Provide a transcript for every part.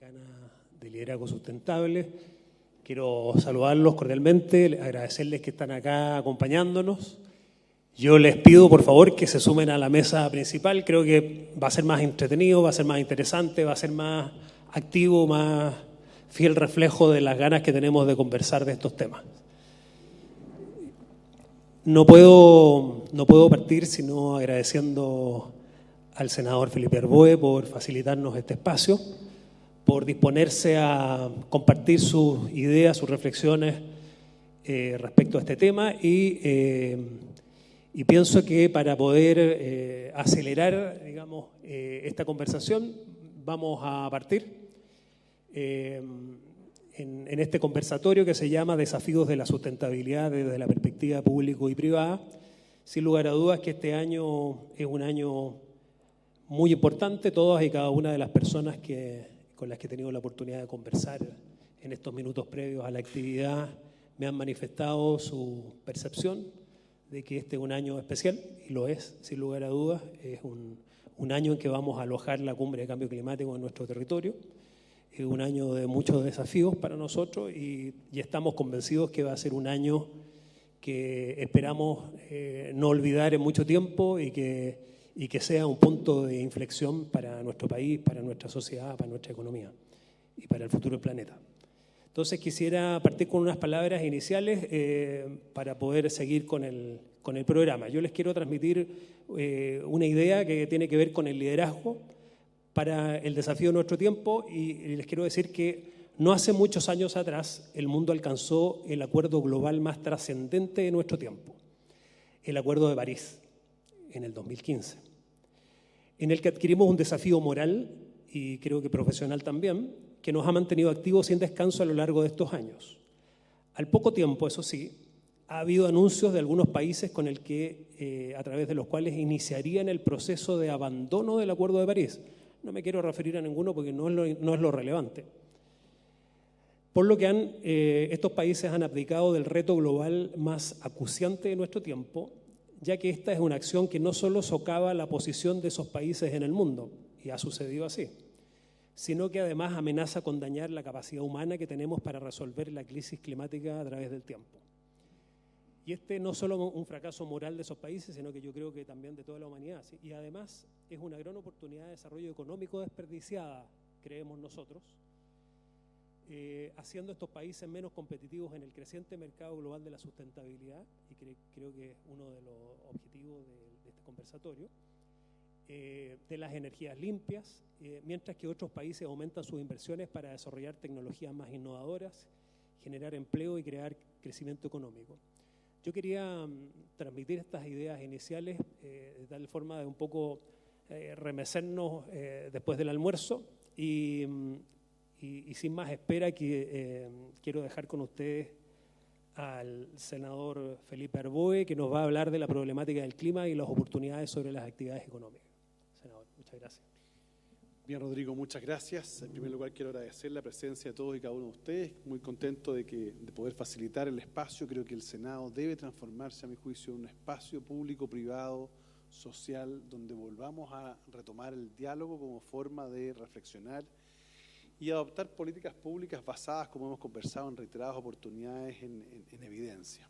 Panamericana de Liderazgo Sustentable. Quiero saludarlos cordialmente, agradecerles que están acá acompañándonos. Yo les pido, por favor, que se sumen a la mesa principal. Creo que va a ser más entretenido, va a ser más interesante, va a ser más activo, más fiel reflejo de las ganas que tenemos de conversar de estos temas. No puedo partir sino agradeciendo al senador Felipe Arboe por facilitarnos este espacio, por disponerse a compartir sus ideas, sus reflexiones respecto a este tema y pienso que para poder acelerar, digamos, esta conversación vamos a partir en este conversatorio que se llama Desafíos de la Sustentabilidad desde la perspectiva público y privada. Sin lugar a dudas que este año es un año muy importante. Todas y cada una de las personas con las que he tenido la oportunidad de conversar en estos minutos previos a la actividad me han manifestado su percepción de que este es un año especial, y lo es, sin lugar a dudas. Es un año en que vamos a alojar la Cumbre de Cambio Climático en nuestro territorio. Es un año de muchos desafíos para nosotros y estamos convencidos que va a ser un año que esperamos no olvidar en mucho tiempo y que sea un punto de inflexión para nuestro país, para nuestra sociedad, para nuestra economía y para el futuro del planeta. Entonces quisiera partir con unas palabras iniciales para poder seguir con el programa. Yo les quiero transmitir una idea que tiene que ver con el liderazgo para el desafío de nuestro tiempo, y les quiero decir que no hace muchos años atrás el mundo alcanzó el acuerdo global más trascendente de nuestro tiempo, el Acuerdo de París, en el 2015, en el que adquirimos un desafío moral y creo que profesional también, que nos ha mantenido activos sin descanso a lo largo de estos años. Al poco tiempo, eso sí, ha habido anuncios de algunos países con el que, a través de los cuales iniciarían el proceso de abandono del Acuerdo de París. No me quiero referir a ninguno porque no es lo relevante. Por lo que estos países han abdicado del reto global más acuciante de nuestro tiempo, ya que esta es una acción que no solo socava la posición de esos países en el mundo, y ha sucedido así, sino que además amenaza con dañar la capacidad humana que tenemos para resolver la crisis climática a través del tiempo. Y no solo un fracaso moral de esos países, sino que yo creo que también de toda la humanidad. ¿Sí? Y además es una gran oportunidad de desarrollo económico desperdiciada, creemos nosotros, haciendo estos países menos competitivos en el creciente mercado global de la sustentabilidad, y creo que es uno de los objetivos de este conversatorio, de las energías limpias, mientras que otros países aumentan sus inversiones para desarrollar tecnologías más innovadoras, generar empleo y crear crecimiento económico. Yo quería transmitir estas ideas iniciales de tal forma de un poco remecernos después del almuerzo y sin más espera quiero dejar con ustedes al senador Felipe Arboe, que nos va a hablar de la problemática del clima y las oportunidades sobre las actividades económicas. Senador, muchas gracias. Bien, Rodrigo, muchas gracias. En primer lugar, quiero agradecer la presencia de todos y cada uno de ustedes. Muy contento de poder facilitar el espacio. Creo que el Senado debe transformarse, a mi juicio, en un espacio público, privado, social, donde volvamos a retomar el diálogo como forma de reflexionar y adoptar políticas públicas basadas, como hemos conversado en reiteradas oportunidades, en evidencia.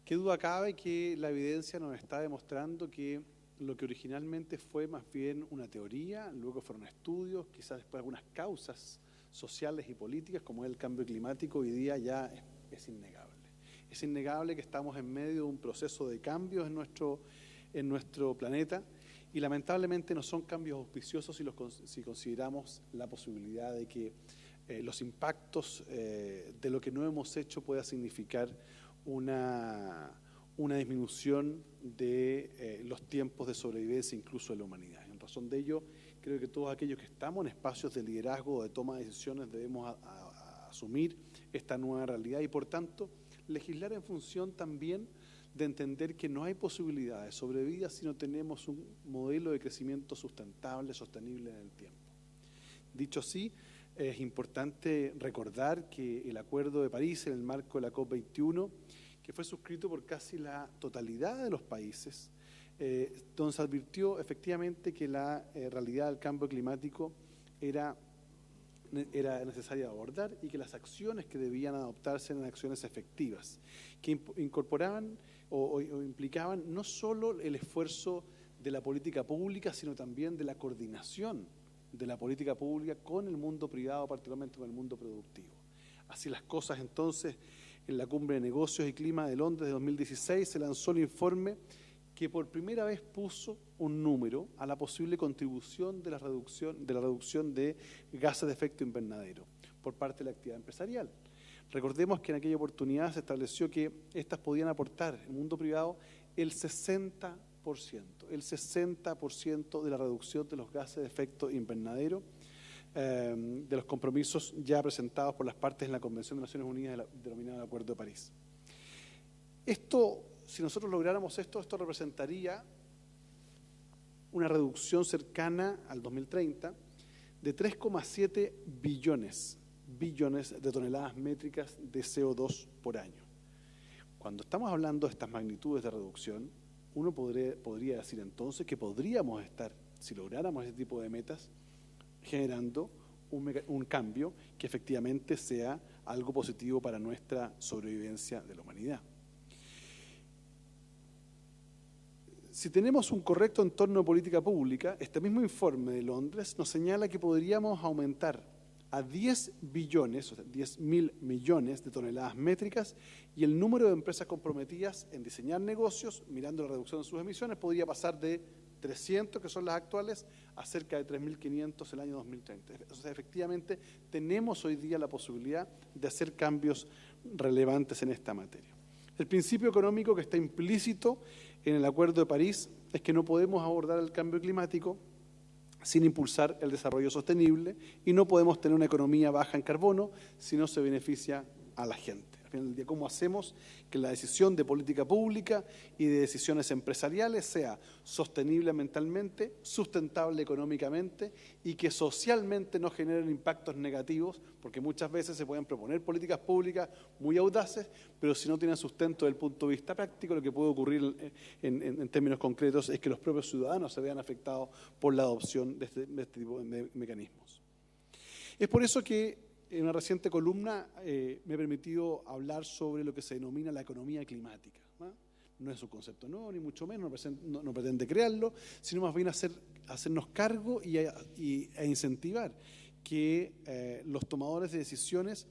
Qué duda cabe que la evidencia nos está demostrando que lo que originalmente fue más bien una teoría, luego fueron estudios, quizás después algunas causas sociales y políticas, como es el cambio climático, hoy día ya es innegable. Es innegable que estamos en medio de un proceso de cambios en nuestro planeta, y lamentablemente no son cambios auspiciosos si consideramos la posibilidad de que los impactos de lo que no hemos hecho pueda significar una disminución de los tiempos de sobrevivencia incluso de la humanidad. En razón de ello, creo que todos aquellos que estamos en espacios de liderazgo o de toma de decisiones debemos asumir esta nueva realidad y, por tanto, legislar en función también de entender que no hay posibilidad de sobrevida si no tenemos un modelo de crecimiento sustentable, sostenible en el tiempo. Dicho así, es importante recordar que el Acuerdo de París, en el marco de la COP21, que fue suscrito por casi la totalidad de los países, donde se advirtió efectivamente que la realidad del cambio climático era era necesaria abordar y que las acciones que debían adoptarse eran acciones efectivas, que incorporaban o implicaban no solo el esfuerzo de la política pública, sino también de la coordinación de la política pública con el mundo privado, particularmente con el mundo productivo. Así las cosas, entonces, en la Cumbre de Negocios y Clima de Londres de 2016 se lanzó el informe que por primera vez puso un número a la posible contribución de la reducción de gases de efecto invernadero por parte de la actividad empresarial. Recordemos que en aquella oportunidad se estableció que estas podían aportar, el mundo privado, el 60% de la reducción de los gases de efecto invernadero de los compromisos ya presentados por las partes en la Convención de Naciones Unidas denominada Acuerdo de París. Esto, si nosotros lográramos esto representaría una reducción cercana al 2030 de 3,7 billones de toneladas métricas de CO2 por año. Cuando estamos hablando de estas magnitudes de reducción, uno podría decir entonces que podríamos estar, si lográramos ese tipo de metas, generando un cambio que efectivamente sea algo positivo para nuestra sobrevivencia de la humanidad. Si tenemos un correcto entorno de política pública, este mismo informe de Londres nos señala que podríamos aumentar a 10 billones, o sea, 10.000 millones de toneladas métricas, y el número de empresas comprometidas en diseñar negocios, mirando la reducción de sus emisiones, podría pasar de 300, que son las actuales, a cerca de 3.500 el año 2030. O sea, efectivamente, tenemos hoy día la posibilidad de hacer cambios relevantes en esta materia. El principio económico que está implícito en el Acuerdo de París es que no podemos abordar el cambio climático sin impulsar el desarrollo sostenible, y no podemos tener una economía baja en carbono si no se beneficia a la gente. Al final del día, ¿cómo hacemos que la decisión de política pública y de decisiones empresariales sea sostenible ambientalmente, sustentable económicamente y que socialmente no generen impactos negativos? Porque muchas veces se pueden proponer políticas públicas muy audaces, pero si no tienen sustento desde el punto de vista práctico, lo que puede ocurrir en términos concretos es que los propios ciudadanos se vean afectados por la adopción de este tipo de mecanismos. Es por eso que en una reciente columna me he permitido hablar sobre lo que se denomina la economía climática. No es un concepto nuevo, ni mucho menos, no pretende crearlo, sino más bien hacernos cargo e incentivar que los tomadores de decisiones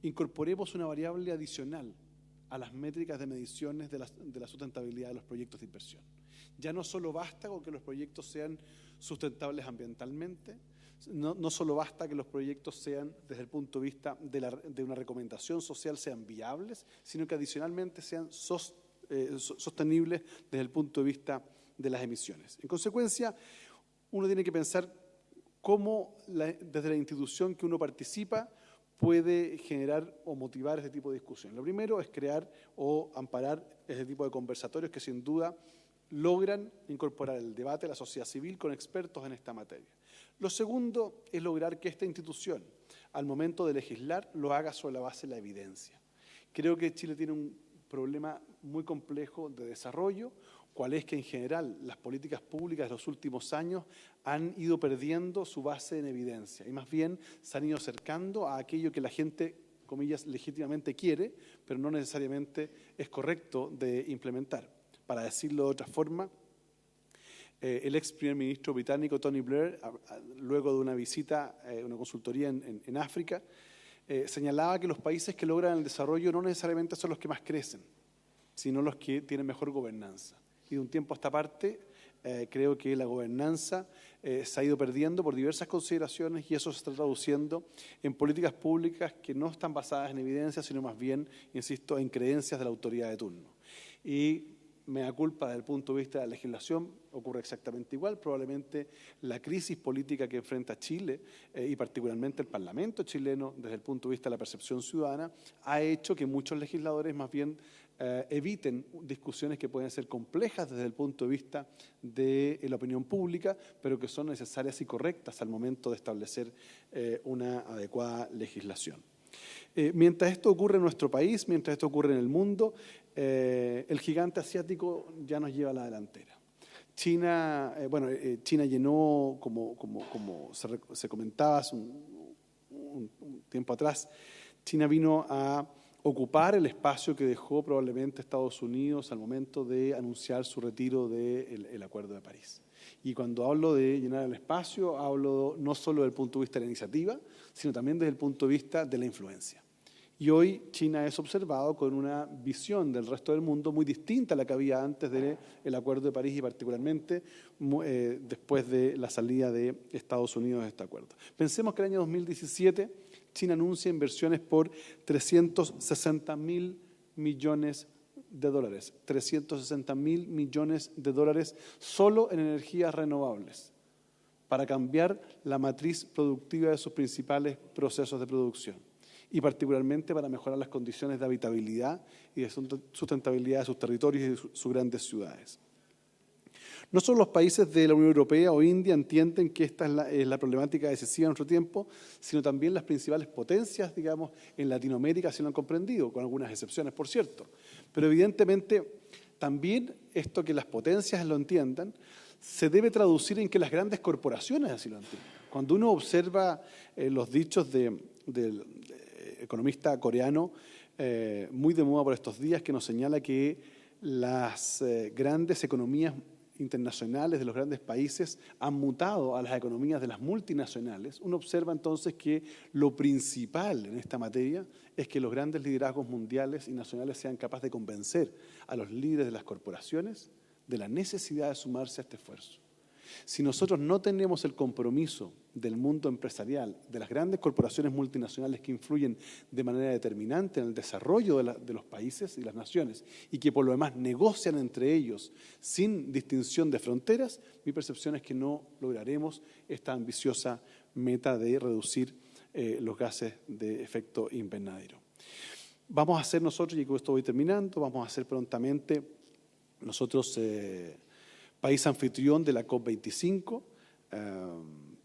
incorporemos una variable adicional a las métricas de mediciones de la sustentabilidad de los proyectos de inversión. Ya no solo basta con que los proyectos sean sustentables ambientalmente, no solo basta que los proyectos sean, desde el punto de vista de una recomendación social, sean viables, sino que adicionalmente sean sostenibles desde el punto de vista de las emisiones. En consecuencia, uno tiene que pensar cómo desde la institución que uno participa puede generar o motivar este tipo de discusión. Lo primero es crear o amparar este tipo de conversatorios que sin duda logran incorporar el debate de la sociedad civil con expertos en esta materia. Lo segundo es lograr que esta institución, al momento de legislar, lo haga sobre la base de la evidencia. Creo que Chile tiene un problema muy complejo de desarrollo, cual es que en general las políticas públicas de los últimos años han ido perdiendo su base en evidencia y más bien se han ido acercando a aquello que la gente, comillas, legítimamente quiere, pero no necesariamente es correcto de implementar. Para decirlo de otra forma, el ex primer ministro británico Tony Blair, luego de una visita, una consultoría en África, señalaba que los países que logran el desarrollo no necesariamente son los que más crecen, sino los que tienen mejor gobernanza. Y de un tiempo a esta parte, creo que la gobernanza se ha ido perdiendo por diversas consideraciones y eso se está traduciendo en políticas públicas que no están basadas en evidencia, sino más bien, insisto, en creencias de la autoridad de turno. Y mea culpa desde el punto de vista de la legislación ocurre exactamente igual. Probablemente la crisis política que enfrenta Chile y particularmente el Parlamento chileno desde el punto de vista de la percepción ciudadana ha hecho que muchos legisladores más bien eviten discusiones que pueden ser complejas desde el punto de vista de la opinión pública, pero que son necesarias y correctas al momento de establecer una adecuada legislación. Mientras esto ocurre en nuestro país, mientras esto ocurre en el mundo, el gigante asiático ya nos lleva a la delantera. China llenó, como se comentaba hace un tiempo atrás, China vino a ocupar el espacio que dejó probablemente Estados Unidos al momento de anunciar su retiro del Acuerdo de París. Y cuando hablo de llenar el espacio, hablo no solo desde el punto de vista de la iniciativa, sino también desde el punto de vista de la influencia. Y hoy China es observado con una visión del resto del mundo muy distinta a la que había antes del Acuerdo de París y particularmente después de la salida de Estados Unidos de este acuerdo. Pensemos que el año 2017 China anuncia inversiones por 360.000 millones de dólares. 360.000 millones de dólares solo en energías renovables para cambiar la matriz productiva de sus principales procesos de producción y particularmente para mejorar las condiciones de habitabilidad y de sustentabilidad de sus territorios y de sus grandes ciudades. No solo los países de la Unión Europea o India entienden que esta es la problemática decisiva en nuestro tiempo, sino también las principales potencias, digamos, en Latinoamérica sí lo han comprendido, con algunas excepciones, por cierto. Pero evidentemente también esto que las potencias lo entiendan se debe traducir en que las grandes corporaciones así lo entiendan. Cuando uno observa los dichos del economista coreano, muy de moda por estos días, que nos señala que las grandes economías internacionales de los grandes países han mutado a las economías de las multinacionales, uno observa entonces que lo principal en esta materia es que los grandes liderazgos mundiales y nacionales sean capaces de convencer a los líderes de las corporaciones de la necesidad de sumarse a este esfuerzo. Si nosotros no tenemos el compromiso del mundo empresarial, de las grandes corporaciones multinacionales que influyen de manera determinante en el desarrollo de los países y las naciones y que por lo demás negocian entre ellos sin distinción de fronteras, mi percepción es que no lograremos esta ambiciosa meta de reducir los gases de efecto invernadero. Vamos a hacer nosotros, y con esto voy terminando, vamos a hacer prontamente nosotros país anfitrión de la COP25,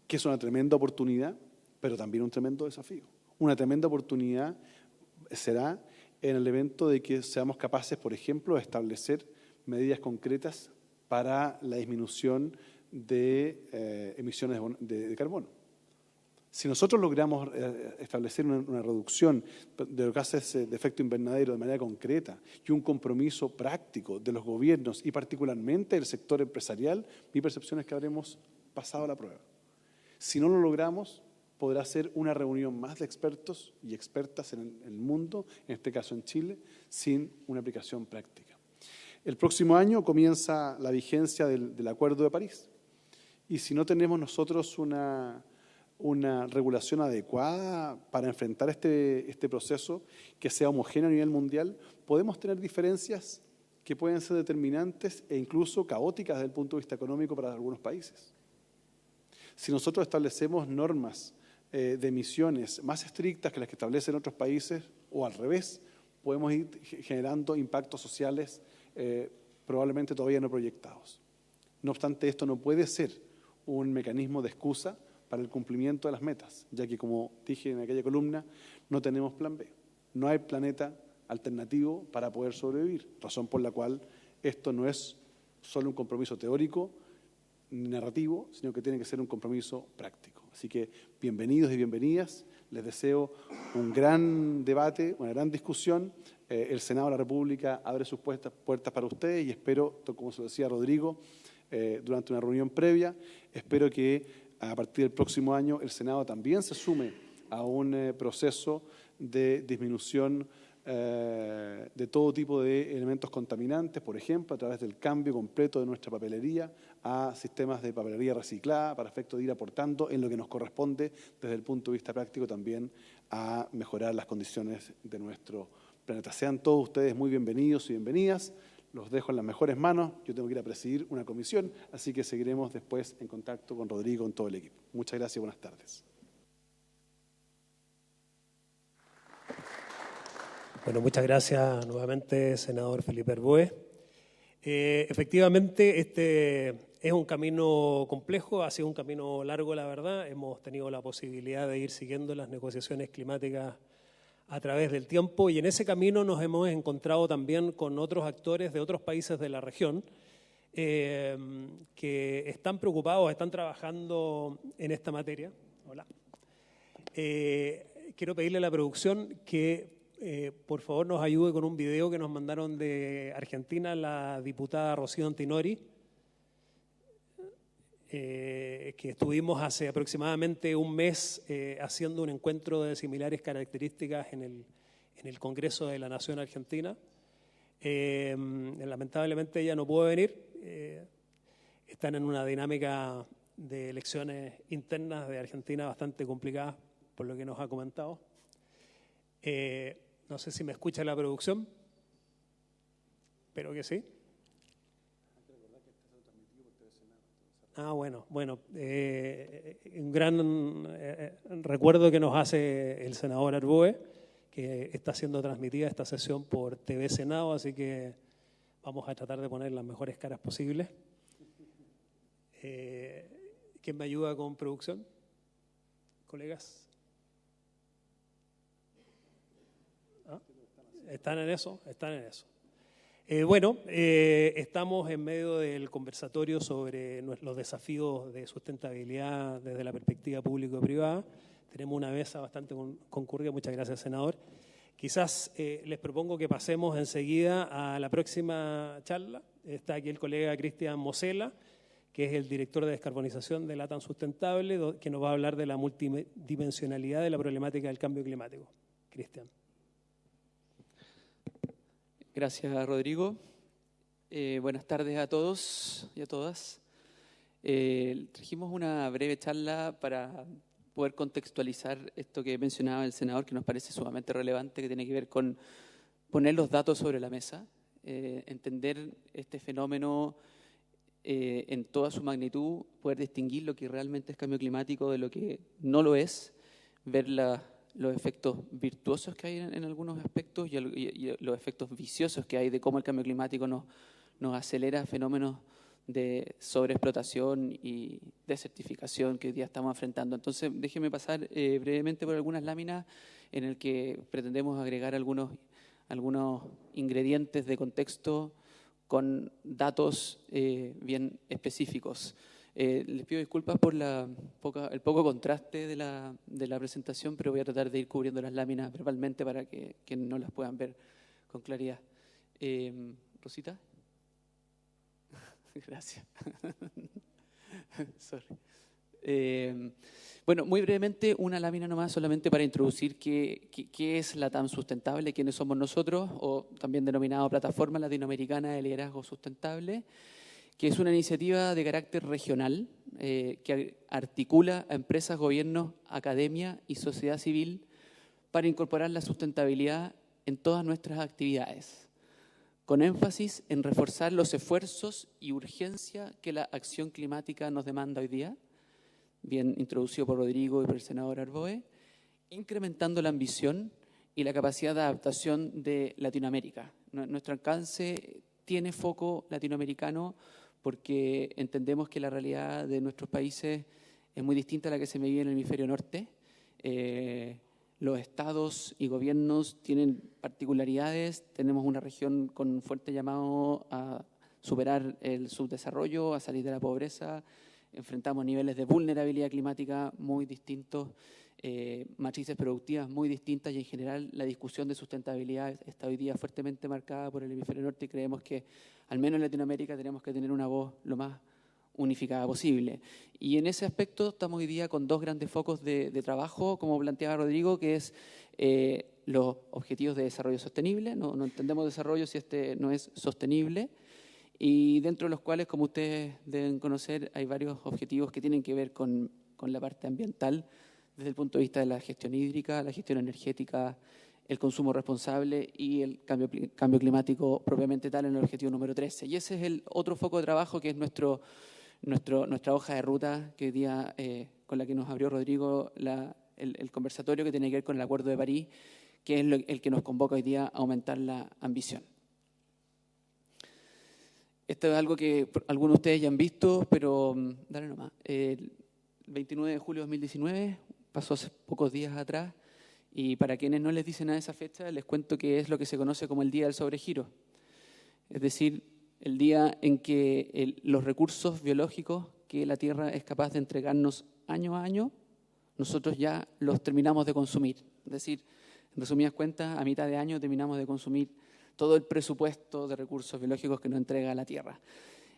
que es una tremenda oportunidad, pero también un tremendo desafío. Una tremenda oportunidad será en el evento de que seamos capaces, por ejemplo, de establecer medidas concretas para la disminución de emisiones de carbono. Si nosotros logramos establecer una reducción de los gases de efecto invernadero de manera concreta y un compromiso práctico de los gobiernos y particularmente del sector empresarial, mi percepción es que habremos pasado la prueba. Si no lo logramos, podrá ser una reunión más de expertos y expertas en el mundo, en este caso en Chile, sin una aplicación práctica. El próximo año comienza la vigencia del Acuerdo de París y si no tenemos nosotros una regulación adecuada para enfrentar este proceso que sea homogéneo a nivel mundial, podemos tener diferencias que pueden ser determinantes e incluso caóticas desde el punto de vista económico para algunos países. Si nosotros establecemos normas de emisiones más estrictas que las que establecen otros países, o al revés, podemos ir generando impactos sociales probablemente todavía no proyectados. No obstante, esto no puede ser un mecanismo de excusa para el cumplimiento de las metas, ya que, como dije en aquella columna, no tenemos plan B. No hay planeta alternativo para poder sobrevivir, razón por la cual esto no es solo un compromiso teórico ni narrativo, sino que tiene que ser un compromiso práctico. Así que bienvenidos y bienvenidas, les deseo un gran debate, una gran discusión. El Senado de la República abre sus puertas para ustedes y espero, como se lo decía Rodrigo, durante una reunión previa, espero que a partir del próximo año el Senado también se sume a un proceso de disminución de todo tipo de elementos contaminantes, por ejemplo, a través del cambio completo de nuestra papelería a sistemas de papelería reciclada para efecto de ir aportando en lo que nos corresponde desde el punto de vista práctico también a mejorar las condiciones de nuestro planeta. Sean todos ustedes muy bienvenidos y bienvenidas. Los dejo en las mejores manos. Yo tengo que ir a presidir una comisión, así que seguiremos después en contacto con Rodrigo y con todo el equipo. Muchas gracias y buenas tardes. Bueno, muchas gracias nuevamente, senador Felipe Herboe. Efectivamente, este es un camino complejo, ha sido un camino largo, la verdad. Hemos tenido la posibilidad de ir siguiendo las negociaciones climáticas a través del tiempo y en ese camino nos hemos encontrado también con otros actores de otros países de la región que están preocupados, están trabajando en esta materia. Hola. Quiero pedirle a la producción que por favor nos ayude con un video que nos mandaron de Argentina la diputada Rocío Antinori, que estuvimos hace aproximadamente un mes haciendo un encuentro de similares características en el Congreso de la Nación Argentina. Lamentablemente ella no pudo venir, están en una dinámica de elecciones internas de Argentina bastante complicada, por lo que nos ha comentado. No sé si me escucha la producción, espero que sí. Bueno, un gran recuerdo que nos hace el senador Arboe, que está siendo transmitida esta sesión por TV Senado, así que vamos a tratar de poner las mejores caras posibles. ¿Quién me ayuda con producción? ¿Colegas? ¿Están en eso? Están en eso. Estamos en medio del conversatorio sobre los desafíos de sustentabilidad desde la perspectiva público y privada. Tenemos una mesa bastante concurrida. Muchas gracias, senador. Quizás les propongo que pasemos enseguida a la próxima charla. Está aquí el colega Cristian Mosela, que es el director de descarbonización de LATAM Sustentable, que nos va a hablar de la multidimensionalidad de la problemática del cambio climático. Cristian. Gracias, Rodrigo. Buenas tardes a todos y a todas. Trajimos una breve charla para poder contextualizar esto que mencionaba el senador, que nos parece sumamente relevante, que tiene que ver con poner los datos sobre la mesa, entender este fenómeno en toda su magnitud, poder distinguir lo que realmente es cambio climático de lo que no lo es, ver los efectos virtuosos que hay en algunos aspectos y los efectos viciosos que hay de cómo el cambio climático nos acelera fenómenos de sobreexplotación y desertificación que hoy día estamos enfrentando. Entonces, déjenme pasar brevemente por algunas láminas en el que pretendemos agregar algunos ingredientes de contexto con datos bien específicos. Les pido disculpas por el poco contraste de la presentación, pero voy a tratar de ir cubriendo las láminas verbalmente para que no las puedan ver con claridad. Rosita. Gracias. Sorry. Muy brevemente, una lámina nomás solamente para introducir qué es LATAM Sustentable, quiénes somos nosotros, o también denominado Plataforma Latinoamericana de Liderazgo Sustentable, que es una iniciativa de carácter regional que articula a empresas, gobiernos, academia y sociedad civil para incorporar la sustentabilidad en todas nuestras actividades, con énfasis en reforzar los esfuerzos y urgencia que la acción climática nos demanda hoy día, bien introducido por Rodrigo y por el senador Arboe, incrementando la ambición y la capacidad de adaptación de Latinoamérica. Nuestro alcance tiene foco latinoamericano porque entendemos que la realidad de nuestros países es muy distinta a la que se vive en el hemisferio norte. Los estados y gobiernos tienen particularidades, tenemos una región con un fuerte llamado a superar el subdesarrollo, a salir de la pobreza, enfrentamos niveles de vulnerabilidad climática muy distintos, matrices productivas muy distintas y en general la discusión de sustentabilidad está hoy día fuertemente marcada por el hemisferio norte y creemos que al menos en Latinoamérica tenemos que tener una voz lo más unificada posible. Y en ese aspecto estamos hoy día con dos grandes focos de trabajo, como planteaba Rodrigo, que es los objetivos de desarrollo sostenible. No entendemos desarrollo si este no es sostenible. Y dentro de los cuales, como ustedes deben conocer, hay varios objetivos que tienen que ver con la parte ambiental, desde el punto de vista de la gestión hídrica, la gestión energética, el consumo responsable y el cambio climático propiamente tal en el objetivo número 13. Y ese es el otro foco de trabajo que es nuestra hoja de ruta que hoy día, con la que nos abrió Rodrigo el conversatorio que tiene que ver con el Acuerdo de París, que es el que nos convoca hoy día a aumentar la ambición. Esto es algo que algunos de ustedes ya han visto, pero dale nomás. El 29 de julio de 2019, pasó hace pocos días atrás, y para quienes no les dicen nada de esa fecha, les cuento que es lo que se conoce como el Día del Sobregiro. Es decir, el día en que los recursos biológicos que la Tierra es capaz de entregarnos año a año nosotros ya los terminamos de consumir. Es decir, en resumidas cuentas, a mitad de año terminamos de consumir todo el presupuesto de recursos biológicos que nos entrega la Tierra.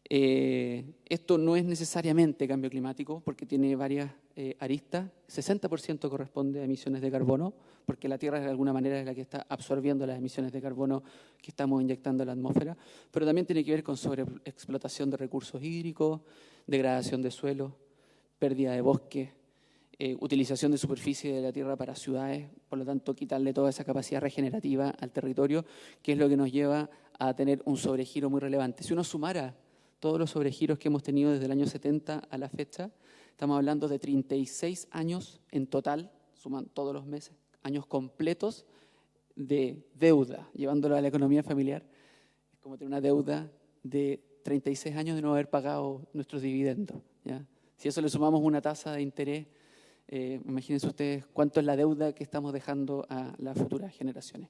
Esto no es necesariamente cambio climático porque tiene varias aristas. 60% corresponde a emisiones de carbono, porque la Tierra de alguna manera es la que está absorbiendo las emisiones de carbono que estamos inyectando a la atmósfera, pero también tiene que ver con sobreexplotación de recursos hídricos, degradación de suelo, pérdida de bosques, utilización de superficie de la tierra para ciudades, por lo tanto quitarle toda esa capacidad regenerativa al territorio, que es lo que nos lleva a tener un sobregiro muy relevante. Si uno sumara todos los sobregiros que hemos tenido desde el año 70 a la fecha, estamos hablando de 36 años en total, suman todos los meses, años completos de deuda, llevándolo a la economía familiar. Es como tener una deuda de 36 años de no haber pagado nuestros dividendos, ¿ya? Si a eso le sumamos una tasa de interés, imagínense ustedes cuánto es la deuda que estamos dejando a las futuras generaciones.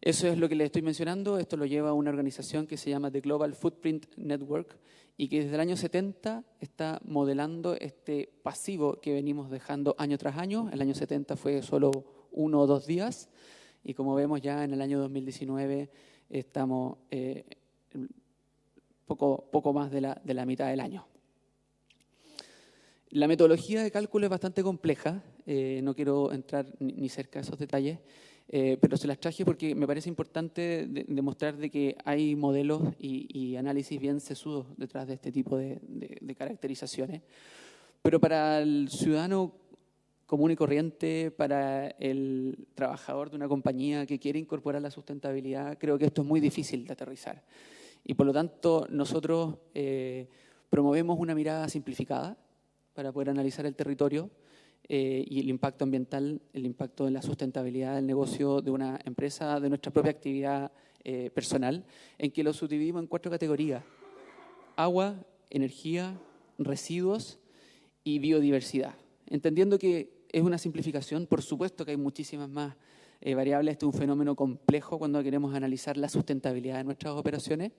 Eso es lo que les estoy mencionando. Esto lo lleva una organización que se llama The Global Footprint Network y que desde el año 70 está modelando este pasivo que venimos dejando año tras año. El año 70 fue solo 1 o 2 días y como vemos ya en el año 2019 estamos poco más de la mitad del año. La metodología de cálculo es bastante compleja, no quiero entrar ni cerca de esos detalles, pero se las traje porque me parece importante demostrar de que hay modelos y análisis bien sesudos detrás de este tipo de caracterizaciones. Pero para el ciudadano común y corriente, para el trabajador de una compañía que quiere incorporar la sustentabilidad, creo que esto es muy difícil de aterrizar. Y por lo tanto, nosotros promovemos una mirada simplificada para poder analizar el territorio y el impacto ambiental, el impacto en la sustentabilidad del negocio de una empresa, de nuestra propia actividad personal, en que lo subdividimos en 4 categorías: agua, energía, residuos y biodiversidad. Entendiendo que es una simplificación, por supuesto que hay muchísimas más variables. Este es un fenómeno complejo cuando queremos analizar la sustentabilidad de nuestras operaciones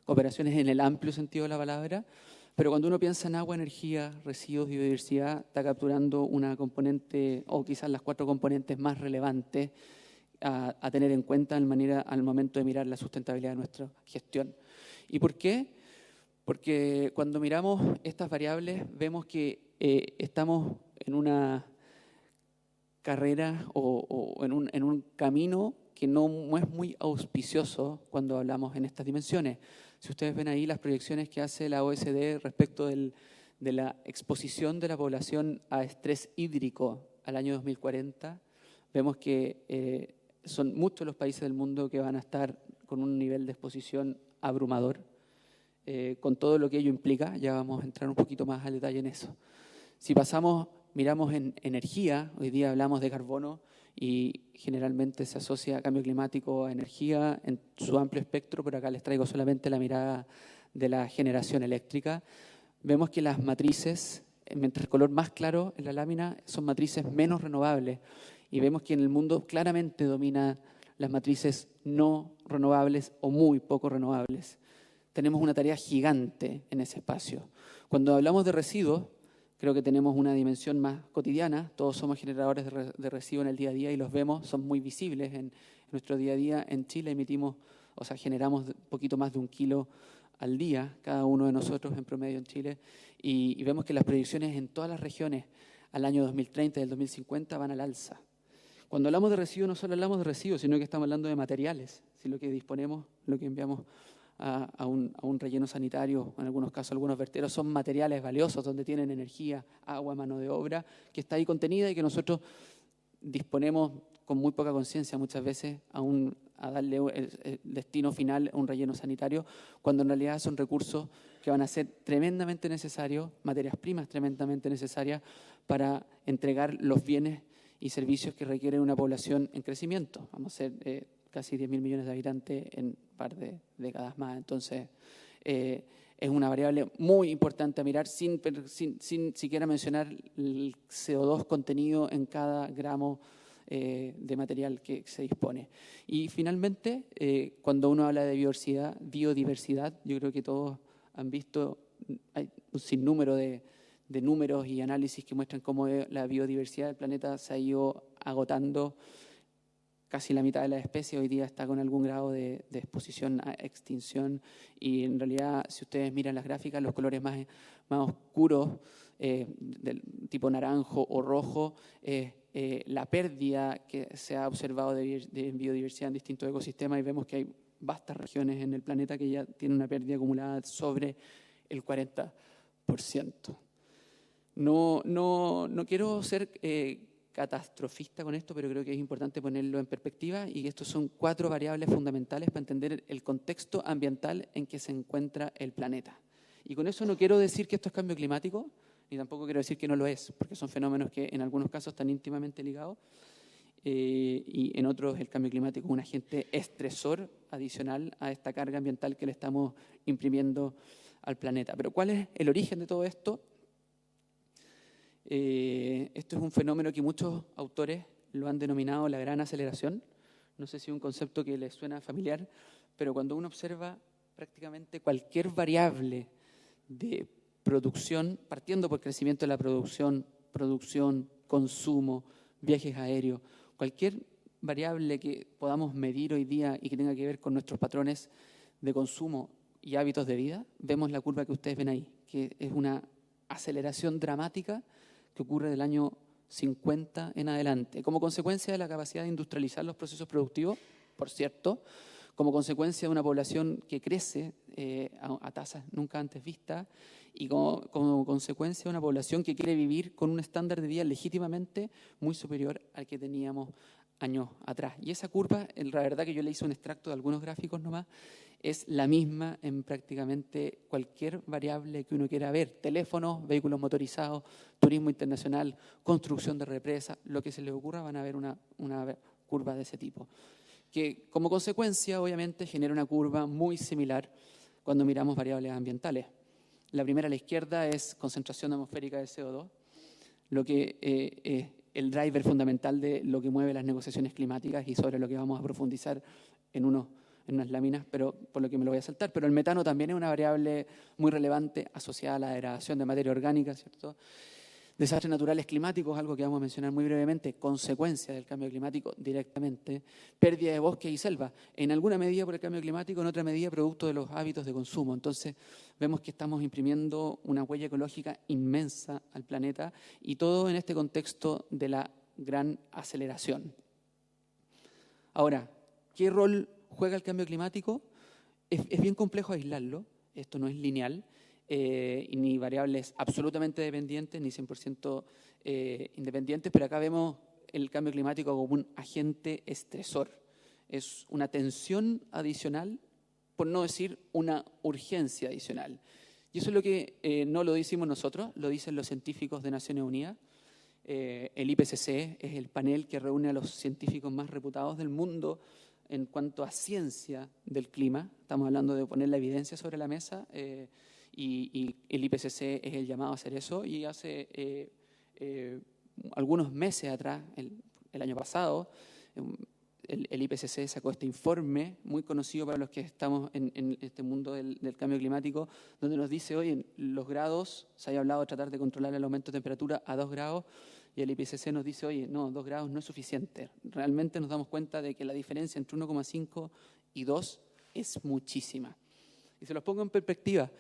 en el amplio sentido de la palabra. Pero cuando uno piensa en agua, energía, residuos y biodiversidad, está capturando una componente, o quizás las 4 componentes más relevantes a tener en cuenta al momento de mirar la sustentabilidad de nuestra gestión. ¿Y por qué? Porque cuando miramos estas variables vemos que estamos en una carrera o en un camino que no es muy auspicioso cuando hablamos en estas dimensiones. Si ustedes ven ahí las proyecciones que hace la OECD respecto de la exposición de la población a estrés hídrico al año 2040, vemos que son muchos los países del mundo que van a estar con un nivel de exposición abrumador, con todo lo que ello implica. Ya vamos a entrar un poquito más al detalle en eso. Si miramos en energía, hoy día hablamos de carbono, y generalmente se asocia a cambio climático a energía en su amplio espectro, pero acá les traigo solamente la mirada de la generación eléctrica. Vemos que las matrices, mientras el color más claro en la lámina, son matrices menos renovables, y vemos que en el mundo claramente dominan las matrices no renovables o muy poco renovables. Tenemos una tarea gigante en ese espacio. Cuando hablamos de residuos, creo que tenemos una dimensión más cotidiana. Todos somos generadores de residuos en el día a día y los vemos, son muy visibles en nuestro día a día. En Chile generamos un poquito más de 1 kilo al día, cada uno de nosotros en promedio en Chile, y vemos que las proyecciones en todas las regiones al año 2030 y el 2050 van al alza. Cuando hablamos de residuos, no solo hablamos de residuos, sino que estamos hablando de materiales. Si lo que disponemos, lo que enviamos a un relleno sanitario, en algunos casos algunos vertederos, son materiales valiosos donde tienen energía, agua, mano de obra, que está ahí contenida y que nosotros disponemos con muy poca conciencia muchas veces a darle el destino final a un relleno sanitario, cuando en realidad son recursos que van a ser tremendamente necesarios, materias primas tremendamente necesarias para entregar los bienes y servicios que requiere una población en crecimiento. Vamos a ser casi 10.000 millones de habitantes en un par de décadas más. Entonces, es una variable muy importante a mirar sin siquiera mencionar el CO2 contenido en cada gramo de material que se dispone. Y finalmente, cuando uno habla de biodiversidad, yo creo que todos han visto, hay un sinnúmero de de números y análisis que muestran cómo la biodiversidad del planeta se ha ido agotando. Casi la mitad de la especie hoy día está con algún grado de exposición a extinción, y en realidad, si ustedes miran las gráficas, los colores más oscuros, del tipo naranjo o rojo, la pérdida que se ha observado de biodiversidad en distintos ecosistemas, y vemos que hay vastas regiones en el planeta que ya tienen una pérdida acumulada sobre el 40%. No quiero ser catastrofista con esto, pero creo que es importante ponerlo en perspectiva, y estos son 4 variables fundamentales para entender el contexto ambiental en que se encuentra el planeta. Y con eso no quiero decir que esto es cambio climático, ni tampoco quiero decir que no lo es, porque son fenómenos que en algunos casos están íntimamente ligados, y en otros el cambio climático es un agente estresor adicional a esta carga ambiental que le estamos imprimiendo al planeta. Pero ¿cuál es el origen de todo esto? Esto es un fenómeno que muchos autores lo han denominado la gran aceleración. No sé si es un concepto que les suena familiar, pero cuando uno observa prácticamente cualquier variable de producción, partiendo por crecimiento de la producción, consumo, viajes aéreos, cualquier variable que podamos medir hoy día y que tenga que ver con nuestros patrones de consumo y hábitos de vida, vemos la curva que ustedes ven ahí, que es una aceleración dramática que ocurre del año 50 en adelante, como consecuencia de la capacidad de industrializar los procesos productivos, por cierto, como consecuencia de una población que crece a tasas nunca antes vistas, y como consecuencia de una población que quiere vivir con un estándar de vida legítimamente muy superior al que teníamos años atrás. Y esa curva, la verdad que yo le hice un extracto de algunos gráficos nomás, es la misma en prácticamente cualquier variable que uno quiera ver: teléfonos, vehículos motorizados, turismo internacional, construcción de represas, lo que se les ocurra, van a ver una curva de ese tipo, que como consecuencia obviamente genera una curva muy similar cuando miramos variables ambientales. La primera a la izquierda es concentración atmosférica de CO2, lo que es el driver fundamental de lo que mueve las negociaciones climáticas, y sobre lo que vamos a profundizar en unas láminas, pero por lo que me lo voy a saltar. Pero el metano también es una variable muy relevante asociada a la degradación de materia orgánica, ¿cierto? Desastres naturales climáticos, algo que vamos a mencionar muy brevemente, consecuencia del cambio climático directamente. Pérdida de bosque y selva, en alguna medida por el cambio climático, en otra medida producto de los hábitos de consumo. Entonces vemos que estamos imprimiendo una huella ecológica inmensa al planeta, y todo en este contexto de la gran aceleración. Ahora, ¿qué rol juega el cambio climático? Es bien complejo aislarlo, esto no es lineal, ni variables absolutamente dependientes, ni 100% independientes, pero acá vemos el cambio climático como un agente estresor. Es una tensión adicional, por no decir una urgencia adicional. Y eso es lo que no lo decimos nosotros, lo dicen los científicos de Naciones Unidas. El IPCC es el panel que reúne a los científicos más reputados del mundo en cuanto a ciencia del clima. Estamos hablando de poner la evidencia sobre la mesa, y el IPCC es el llamado a hacer eso. Y hace algunos meses atrás, el año pasado, el IPCC sacó este informe muy conocido para los que estamos en este mundo del cambio climático, donde nos dice: oye, los grados, se había hablado de tratar de controlar el aumento de temperatura a 2 grados, y el IPCC nos dice: oye, no, 2 grados no es suficiente. Realmente nos damos cuenta de que la diferencia entre 1,5 y 2 es muchísima. Y se los pongo en perspectiva.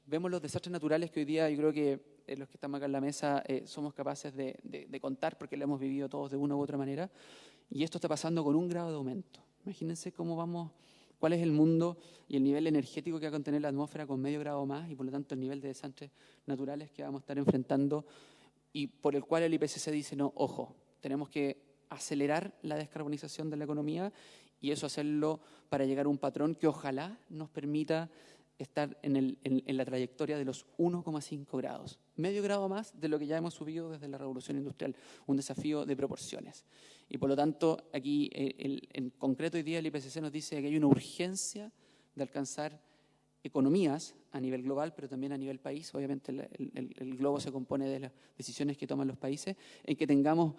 Vemos los desastres naturales que hoy día yo creo que los que estamos acá en la mesa somos capaces de contar, porque lo hemos vivido todos de una u otra manera, y esto está pasando con 1 grado de aumento. Imagínense cómo vamos, cuál es el mundo y el nivel energético que va a contener la atmósfera con medio grado más, y por lo tanto el nivel de desastres naturales que vamos a estar enfrentando, y por el cual el IPCC dice: no, ojo, tenemos que acelerar la descarbonización de la economía, y eso hacerlo para llegar a un patrón que ojalá nos permita estar en la trayectoria de los 1,5 grados, medio grado más de lo que ya hemos subido desde la revolución industrial, un desafío de proporciones. Y por lo tanto, aquí en concreto hoy día el IPCC nos dice que hay una urgencia de alcanzar economías a nivel global, pero también a nivel país. Obviamente el globo se compone de las decisiones que toman los países, en que tengamos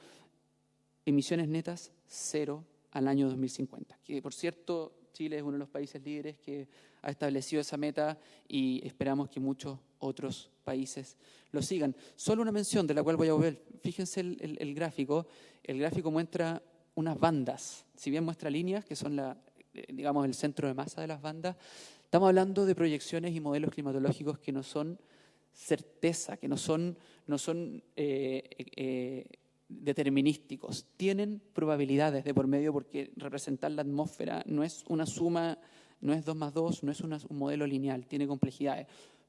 emisiones netas cero al año 2050, que por cierto Chile es uno de los países líderes que ha establecido esa meta, y esperamos que muchos otros países lo sigan. Solo una mención de la cual voy a volver. Fíjense el gráfico. El gráfico muestra unas bandas. Si bien muestra líneas, que son digamos, el centro de masa de las bandas, estamos hablando de proyecciones y modelos climatológicos que no son certeza, que no son determinísticos. Tienen probabilidades de por medio porque representar la atmósfera no es una suma, no es 2 más 2, no es un modelo lineal, tiene complejidades.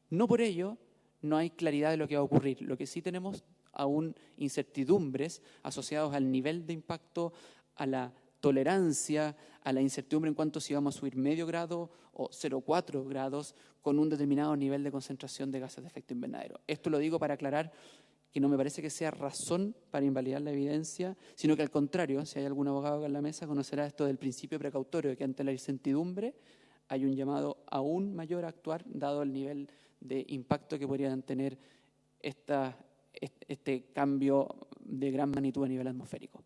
No por ello no hay claridad de lo que va a ocurrir. Lo que sí tenemos aún incertidumbres asociados al nivel de impacto, a la tolerancia, a la incertidumbre en cuanto si vamos a subir medio grado o 0,4 grados con un determinado nivel de concentración de gases de efecto invernadero. Esto lo digo para aclarar que no me parece que sea razón para invalidar la evidencia, sino que al contrario, si hay algún abogado acá en la mesa, conocerá esto del principio precautorio, de que ante la incertidumbre hay un llamado aún mayor a actuar, dado el nivel de impacto que podrían tener este cambio de gran magnitud a nivel atmosférico.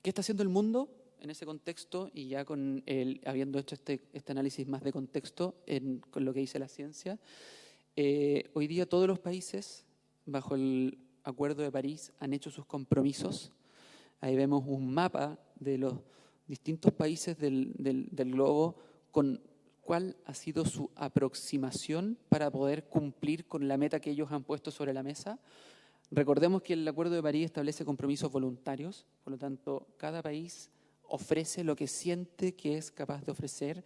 ¿Qué está haciendo el mundo en ese contexto? Y ya habiendo hecho este análisis más de contexto con lo que dice la ciencia, hoy día todos los países, bajo el Acuerdo de París, han hecho sus compromisos. Ahí vemos un mapa de los distintos países del globo con cuál ha sido su aproximación para poder cumplir con la meta que ellos han puesto sobre la mesa. Recordemos que el Acuerdo de París establece compromisos voluntarios, por lo tanto, cada país ofrece lo que siente que es capaz de ofrecer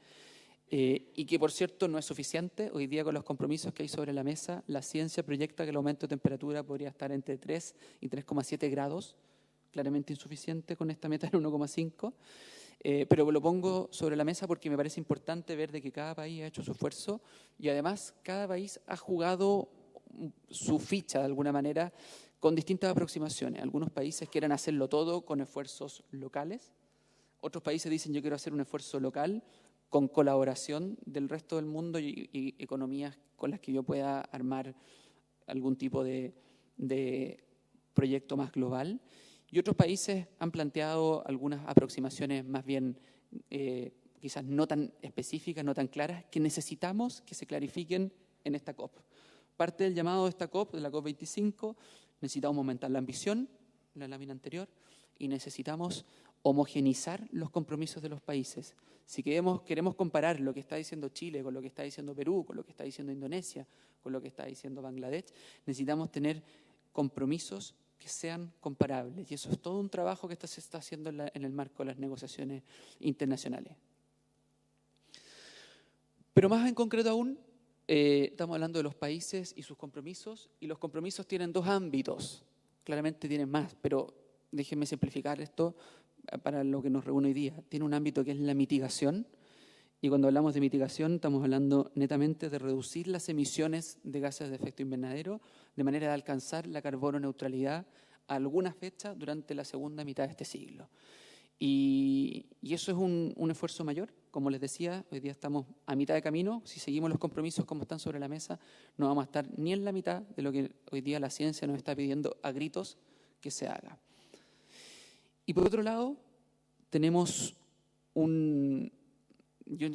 y que, por cierto, no es suficiente. Hoy día, con los compromisos que hay sobre la mesa, la ciencia proyecta que el aumento de temperatura podría estar entre 3 y 3,7 grados, claramente insuficiente con esta meta del 1,5. Pero lo pongo sobre la mesa porque me parece importante ver de que cada país ha hecho su esfuerzo y además cada país ha jugado su ficha de alguna manera con distintas aproximaciones. Algunos países quieren hacerlo todo con esfuerzos locales, otros países dicen yo quiero hacer un esfuerzo local con colaboración del resto del mundo y economías con las que yo pueda armar algún tipo de proyecto más global. Y otros países han planteado algunas aproximaciones más bien quizás no tan específicas, no tan claras, que necesitamos que se clarifiquen en esta COP. Parte del llamado de esta COP, de la COP25, necesitamos aumentar la ambición, la lámina anterior, y necesitamos homogenizar los compromisos de los países. Si queremos comparar lo que está diciendo Chile con lo que está diciendo Perú, con lo que está diciendo Indonesia, con lo que está diciendo Bangladesh, necesitamos tener compromisos que sean comparables. Y eso es todo un trabajo que se está haciendo en el marco de las negociaciones internacionales. Pero más en concreto aún, estamos hablando de los países y sus compromisos, y los compromisos tienen dos ámbitos. Claramente tienen más, pero déjenme simplificar esto para lo que nos reúne hoy día. Tiene un ámbito que es la mitigación, y cuando hablamos de mitigación estamos hablando netamente de reducir las emisiones de gases de efecto invernadero de manera de alcanzar la carbono neutralidad a alguna fecha durante la segunda mitad de este siglo. Y eso es un esfuerzo mayor. Como les decía, hoy día estamos a mitad de camino. Si seguimos los compromisos como están sobre la mesa, no vamos a estar ni en la mitad de lo que hoy día la ciencia nos está pidiendo a gritos que se haga. Y por otro lado, tenemos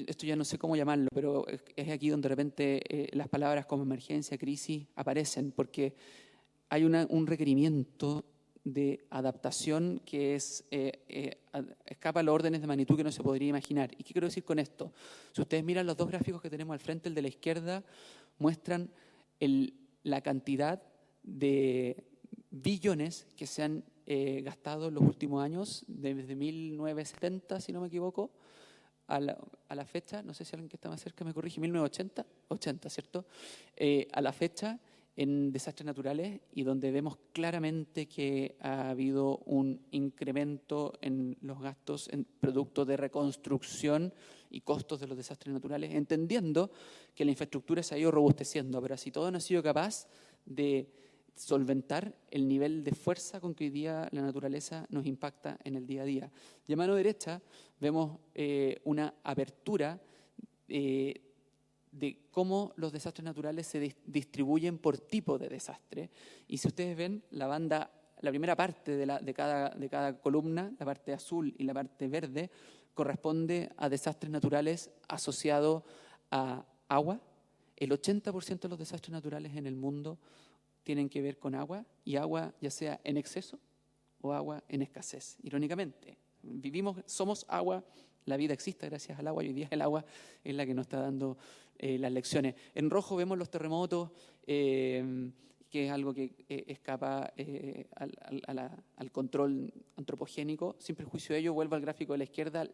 esto ya no sé cómo llamarlo, pero es aquí donde de repente las palabras como emergencia, crisis aparecen, porque hay un requerimiento de adaptación que escapa a los órdenes de magnitud que no se podría imaginar. ¿Y qué quiero decir con esto? Si ustedes miran los dos gráficos que tenemos al frente, el de la izquierda muestran la cantidad de billones que se han gastado en los últimos años, desde 1970, si no me equivoco, a la fecha, no sé si alguien que está más cerca me corrige, 1980, ¿cierto? A la fecha, en desastres naturales, y donde vemos claramente que ha habido un incremento en los gastos en producto de reconstrucción y costos de los desastres naturales, entendiendo que la infraestructura se ha ido robusteciendo, pero así todo no ha sido capaz de solventar el nivel de fuerza con que hoy día la naturaleza nos impacta en el día a día. Y a mano derecha vemos una apertura de cómo los desastres naturales se distribuyen por tipo de desastre. Y si ustedes ven la primera parte de cada columna, la parte azul y la parte verde, corresponde a desastres naturales asociados a agua, El 80% de los desastres naturales en el mundo tienen que ver con agua, y agua ya sea en exceso o agua en escasez. Irónicamente, somos agua, la vida existe gracias al agua, y hoy día el agua es la que nos está dando las lecciones. En rojo vemos los terremotos, que es algo que escapa al control antropogénico. Sin perjuicio de ello, vuelvo al gráfico de la izquierda,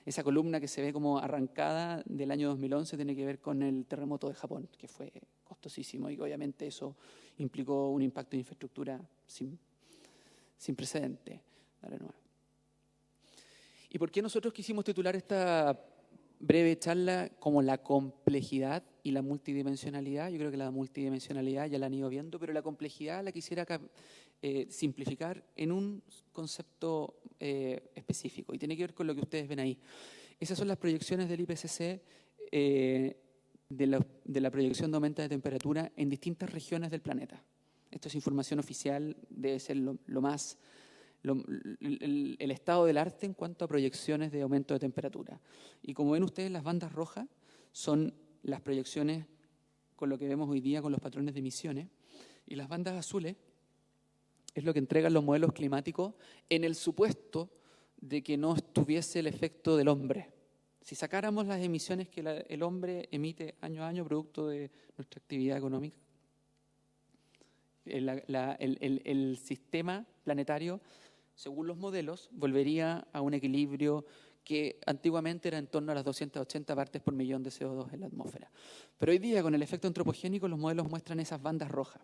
esa columna que se ve como arrancada del año 2011 tiene que ver con el terremoto de Japón, que fue costosísimo y que obviamente eso implicó un impacto de infraestructura sin precedente. Dale nuevo. ¿Y por qué nosotros quisimos titular esta breve charla como la complejidad y la multidimensionalidad? Yo creo que la multidimensionalidad ya la han ido viendo, pero la complejidad la quisiera simplificar en un concepto específico, y tiene que ver con lo que ustedes ven ahí. Esas son las proyecciones del IPCC de la proyección de aumento de temperatura en distintas regiones del planeta. Esto es información oficial, debe ser el estado del arte en cuanto a proyecciones de aumento de temperatura. Y como ven ustedes, las bandas rojas son las proyecciones con lo que vemos hoy día con los patrones de emisiones, y las bandas azules es lo que entregan los modelos climáticos en el supuesto de que no estuviese el efecto del hombre. Si sacáramos las emisiones que el hombre emite año a año producto de nuestra actividad económica, el sistema planetario, según los modelos, volvería a un equilibrio que antiguamente era en torno a las 280 partes por millón de CO2 en la atmósfera. Pero hoy día, con el efecto antropogénico, los modelos muestran esas bandas rojas.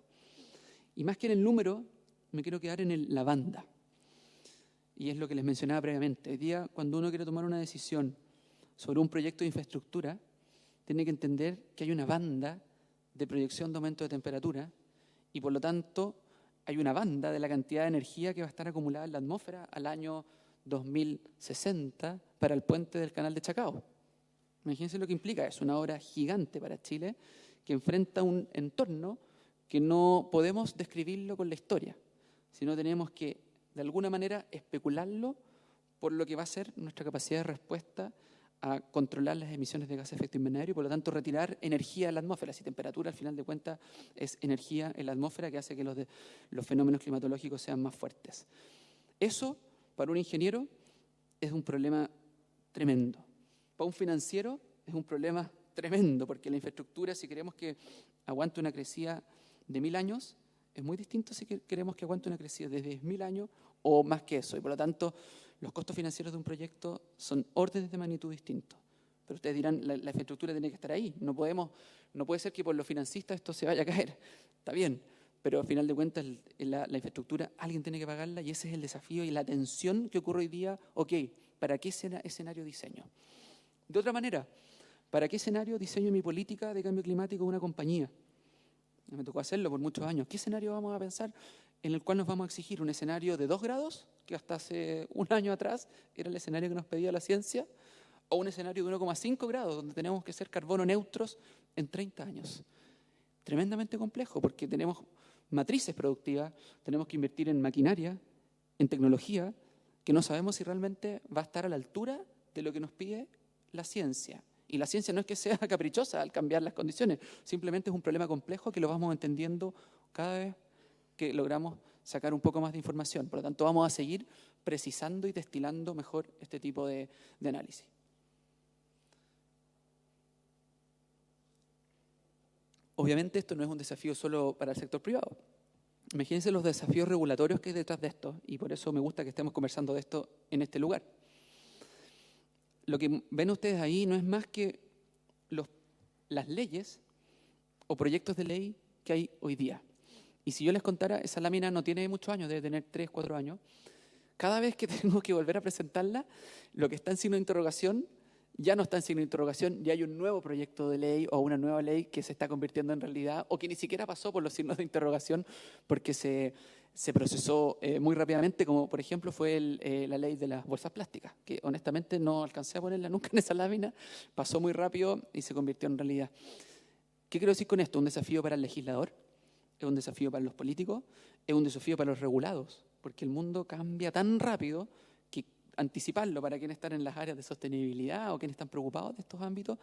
Y más que en el número, me quiero quedar en la banda. Y es lo que les mencionaba previamente. Hoy día, cuando uno quiere tomar una decisión sobre un proyecto de infraestructura, tiene que entender que hay una banda de proyección de aumento de temperatura, y por lo tanto hay una banda de la cantidad de energía que va a estar acumulada en la atmósfera al año 2060 para el puente del Canal de Chacao. Imagínense lo que implica. Es una obra gigante para Chile que enfrenta un entorno que no podemos describirlo con la historia, sino tenemos que, de alguna manera, especularlo por lo que va a ser nuestra capacidad de respuesta a controlar las emisiones de gases de efecto invernadero y, por lo tanto, retirar energía de la atmósfera. Si temperatura, al final de cuentas, es energía en la atmósfera que hace que los fenómenos climatológicos sean más fuertes. Eso, para un ingeniero, es un problema tremendo. Para un financiero es un problema tremendo, porque la infraestructura, si queremos que aguante una crecida de 1000 años, es muy distinto si queremos que aguante una crecida de 10.000 años o más que eso. Y por lo tanto, los costos financieros de un proyecto son órdenes de magnitud distintos. Pero ustedes dirán, la infraestructura tiene que estar ahí. No puede ser que por los financistas esto se vaya a caer. Está bien, pero al final de cuentas la infraestructura alguien tiene que pagarla, y ese es el desafío y la tensión que ocurre hoy día. Ok, ¿para qué escenario diseño? De otra manera, ¿para qué escenario diseño mi política de cambio climático de una compañía? Me tocó hacerlo por muchos años. ¿Qué escenario vamos a pensar en el cual nos vamos a exigir? ¿Un escenario de 2 grados, que hasta hace un año atrás era el escenario que nos pedía la ciencia? ¿O un escenario de 1,5 grados, donde tenemos que ser carbono neutros en 30 años? Tremendamente complejo, porque tenemos matrices productivas, tenemos que invertir en maquinaria, en tecnología, que no sabemos si realmente va a estar a la altura de lo que nos pide la ciencia. Y la ciencia no es que sea caprichosa al cambiar las condiciones, simplemente es un problema complejo que lo vamos entendiendo cada vez que logramos sacar un poco más de información. Por lo tanto, vamos a seguir precisando y destilando mejor este tipo de análisis. Obviamente esto no es un desafío solo para el sector privado. Imagínense los desafíos regulatorios que hay detrás de esto, y por eso me gusta que estemos conversando de esto en este lugar. Lo que ven ustedes ahí no es más que las leyes o proyectos de ley que hay hoy día. Y si yo les contara, esa lámina no tiene muchos años, debe tener 3, 4 años. Cada vez que tengo que volver a presentarla, lo que está en signo de interrogación ya no está en signo de interrogación, ya hay un nuevo proyecto de ley o una nueva ley que se está convirtiendo en realidad, o que ni siquiera pasó por los signos de interrogación porque se procesó muy rápidamente, como por ejemplo fue la ley de las bolsas plásticas, que honestamente no alcancé a ponerla nunca en esa lámina, pasó muy rápido y se convirtió en realidad. ¿Qué quiero decir con esto? Un desafío para el legislador, es un desafío para los políticos, es un desafío para los regulados, porque el mundo cambia tan rápido que anticiparlo para quienes están en las áreas de sostenibilidad o quienes están preocupados de estos ámbitos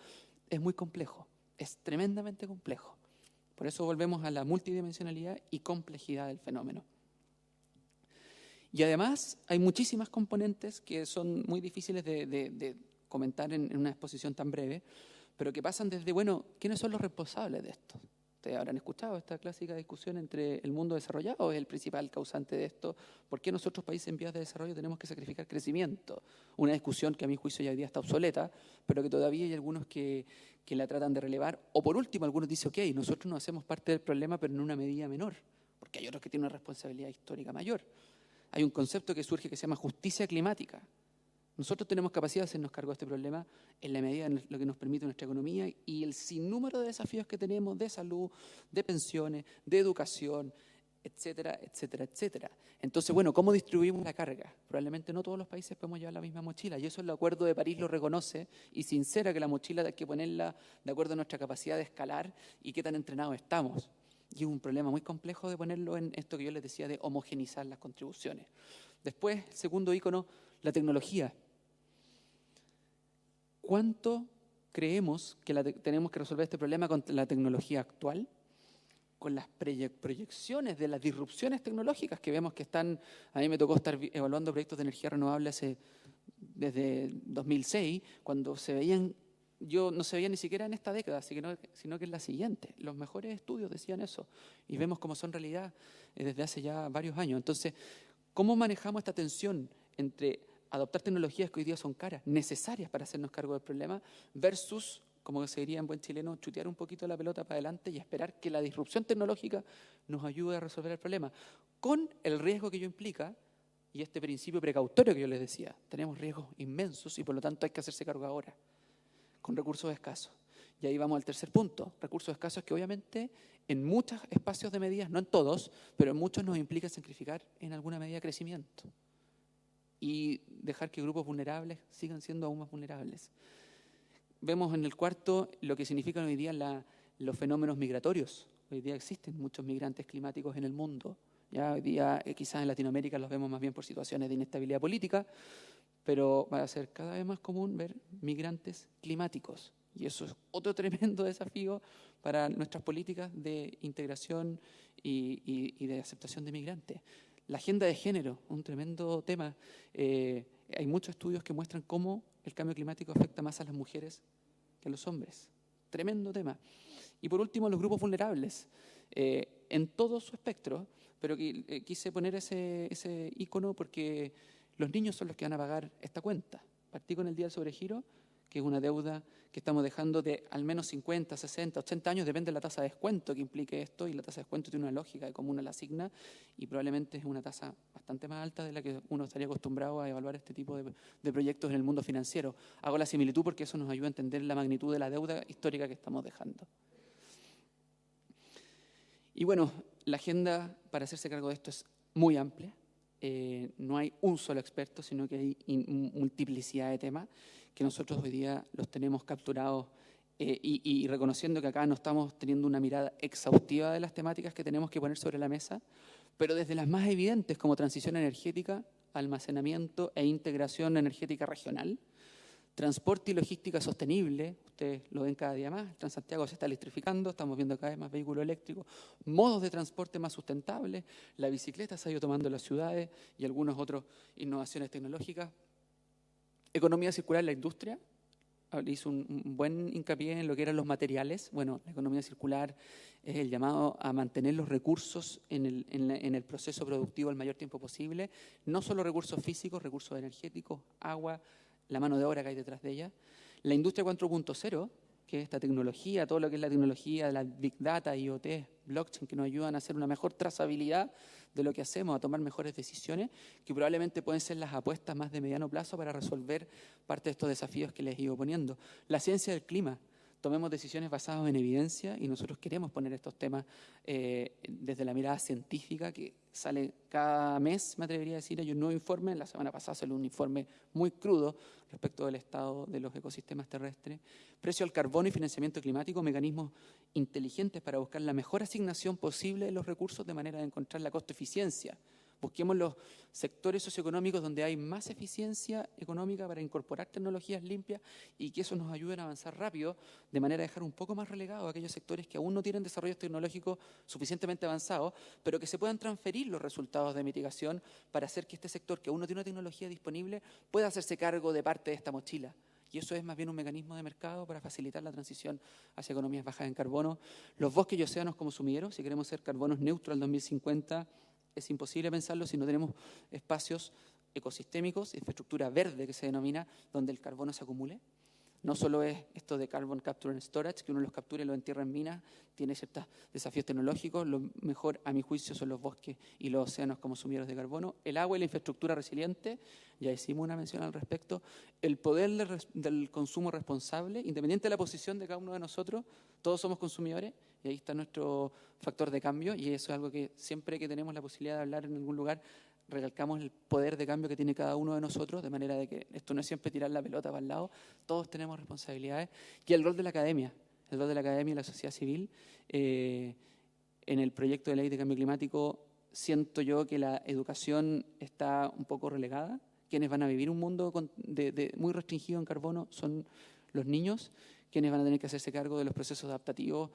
Es muy complejo, es tremendamente complejo. Por eso volvemos a la multidimensionalidad y complejidad del fenómeno. Y además hay muchísimas componentes que son muy difíciles de comentar en una exposición tan breve, pero que pasan desde, bueno, ¿quiénes son los responsables de esto? Ustedes habrán escuchado esta clásica discusión entre el mundo desarrollado, es el principal causante de esto, ¿por qué nosotros, países en vías de desarrollo, tenemos que sacrificar crecimiento? Una discusión que a mi juicio ya hoy día está obsoleta, pero que todavía hay algunos que la tratan de relevar, o por último algunos dicen, ok, nosotros no hacemos parte del problema, pero en una medida menor, porque hay otros que tienen una responsabilidad histórica mayor. Hay un concepto que surge que se llama justicia climática. Nosotros tenemos capacidad de hacernos cargo de este problema en la medida en lo que nos permite nuestra economía y el sinnúmero de desafíos que tenemos de salud, de pensiones, de educación, etcétera, etcétera, etcétera. Entonces, bueno, ¿cómo distribuimos la carga? Probablemente no todos los países podemos llevar la misma mochila y eso el Acuerdo de París lo reconoce y sincera que la mochila hay que ponerla de acuerdo a nuestra capacidad de escalar y qué tan entrenados estamos. Y es un problema muy complejo de ponerlo en esto que yo les decía de homogenizar las contribuciones. Después, el segundo ícono, la tecnología. ¿Cuánto creemos que tenemos que resolver este problema con la tecnología actual? Con las proyecciones de las disrupciones tecnológicas que vemos que están, a mí me tocó estar evaluando proyectos de energía renovable desde 2006, cuando se veían, no se veía ni siquiera en esta década, sino que en la siguiente. Los mejores estudios decían eso y vemos cómo son realidad desde hace ya varios años. Entonces, ¿cómo manejamos esta tensión entre adoptar tecnologías que hoy día son caras, necesarias para hacernos cargo del problema, versus, como se diría en buen chileno, chutear un poquito la pelota para adelante y esperar que la disrupción tecnológica nos ayude a resolver el problema? Con el riesgo que ello implica y este principio precautorio que yo les decía. Tenemos riesgos inmensos y por lo tanto hay que hacerse cargo ahora, con recursos escasos. Y ahí vamos al tercer punto, recursos escasos que obviamente en muchos espacios de medidas, no en todos, pero en muchos nos implica sacrificar en alguna medida crecimiento y dejar que grupos vulnerables sigan siendo aún más vulnerables. Vemos en el cuarto lo que significan hoy día los fenómenos migratorios. Hoy día existen muchos migrantes climáticos en el mundo. Ya hoy día quizás en Latinoamérica los vemos más bien por situaciones de inestabilidad política, pero va a ser cada vez más común ver migrantes climáticos. Y eso es otro tremendo desafío para nuestras políticas de integración y de aceptación de migrantes. La agenda de género, un tremendo tema. Hay muchos estudios que muestran cómo el cambio climático afecta más a las mujeres que a los hombres. Tremendo tema. Y por último, los grupos vulnerables, en todo su espectro, pero quise poner ese ícono porque los niños son los que van a pagar esta cuenta. Partí con el Día del Sobregiro, que es una deuda que estamos dejando de al menos 50, 60, 80 años, depende de la tasa de descuento que implique esto, y la tasa de descuento tiene una lógica de cómo uno la asigna, y probablemente es una tasa bastante más alta de la que uno estaría acostumbrado a evaluar este tipo de proyectos en el mundo financiero. Hago la similitud porque eso nos ayuda a entender la magnitud de la deuda histórica que estamos dejando. Y bueno, la agenda para hacerse cargo de esto es muy amplia. No hay un solo experto, sino que hay multiplicidad de temas que nosotros hoy día los tenemos capturados y reconociendo que acá no estamos teniendo una mirada exhaustiva de las temáticas que tenemos que poner sobre la mesa, pero desde las más evidentes como transición energética, almacenamiento e integración energética regional, transporte y logística sostenible, ustedes lo ven cada día más, el Transantiago se está electrificando, estamos viendo cada vez más vehículos eléctricos, modos de transporte más sustentables, la bicicleta se ha ido tomando en las ciudades y algunas otras innovaciones tecnológicas. Economía circular en la industria, hizo un buen hincapié en lo que eran los materiales. Bueno, la economía circular es el llamado a mantener los recursos en el proceso productivo el mayor tiempo posible, no solo recursos físicos, recursos energéticos, agua, la mano de obra que hay detrás de ella. La industria 4.0, que es esta tecnología, todo lo que es la tecnología de la Big Data, IoT, blockchain, que nos ayudan a hacer una mejor trazabilidad de lo que hacemos, a tomar mejores decisiones, que probablemente pueden ser las apuestas más de mediano plazo para resolver parte de estos desafíos que les iba poniendo. La ciencia del clima. Tomemos decisiones basadas en evidencia y nosotros queremos poner estos temas desde la mirada científica que sale cada mes, me atrevería a decir. Hay un nuevo informe, la semana pasada salió un informe muy crudo respecto del estado de los ecosistemas terrestres. Precio al carbono y financiamiento climático, mecanismos inteligentes para buscar la mejor asignación posible de los recursos de manera de encontrar la costo-eficiencia. Busquemos los sectores socioeconómicos donde hay más eficiencia económica para incorporar tecnologías limpias y que eso nos ayude a avanzar rápido, de manera a dejar un poco más relegados a aquellos sectores que aún no tienen desarrollos tecnológicos suficientemente avanzados, pero que se puedan transferir los resultados de mitigación para hacer que este sector, que aún no tiene una tecnología disponible, pueda hacerse cargo de parte de esta mochila. Y eso es más bien un mecanismo de mercado para facilitar la transición hacia economías bajas en carbono. Los bosques y océanos como sumideros, si queremos ser carbonos neutros al 2050, es imposible pensarlo si no tenemos espacios ecosistémicos, infraestructura verde que se denomina, donde el carbono se acumule. No solo es esto de carbon capture and storage, que uno los capture y los entierra en minas, tiene ciertos desafíos tecnológicos. Lo mejor, a mi juicio, son los bosques y los océanos como sumideros de carbono. El agua y la infraestructura resiliente, ya hicimos una mención al respecto. El poder del consumo responsable, independiente de la posición de cada uno de nosotros, todos somos consumidores y ahí está nuestro factor de cambio, y eso es algo que siempre que tenemos la posibilidad de hablar en algún lugar, recalcamos el poder de cambio que tiene cada uno de nosotros, de manera de que esto no es siempre tirar la pelota para el lado, todos tenemos responsabilidades. Y el rol de la academia y la sociedad civil. En el proyecto de ley de cambio climático siento yo que la educación está un poco relegada. Quienes van a vivir un mundo muy restringido en carbono son los niños. Quienes van a tener que hacerse cargo de los procesos adaptativos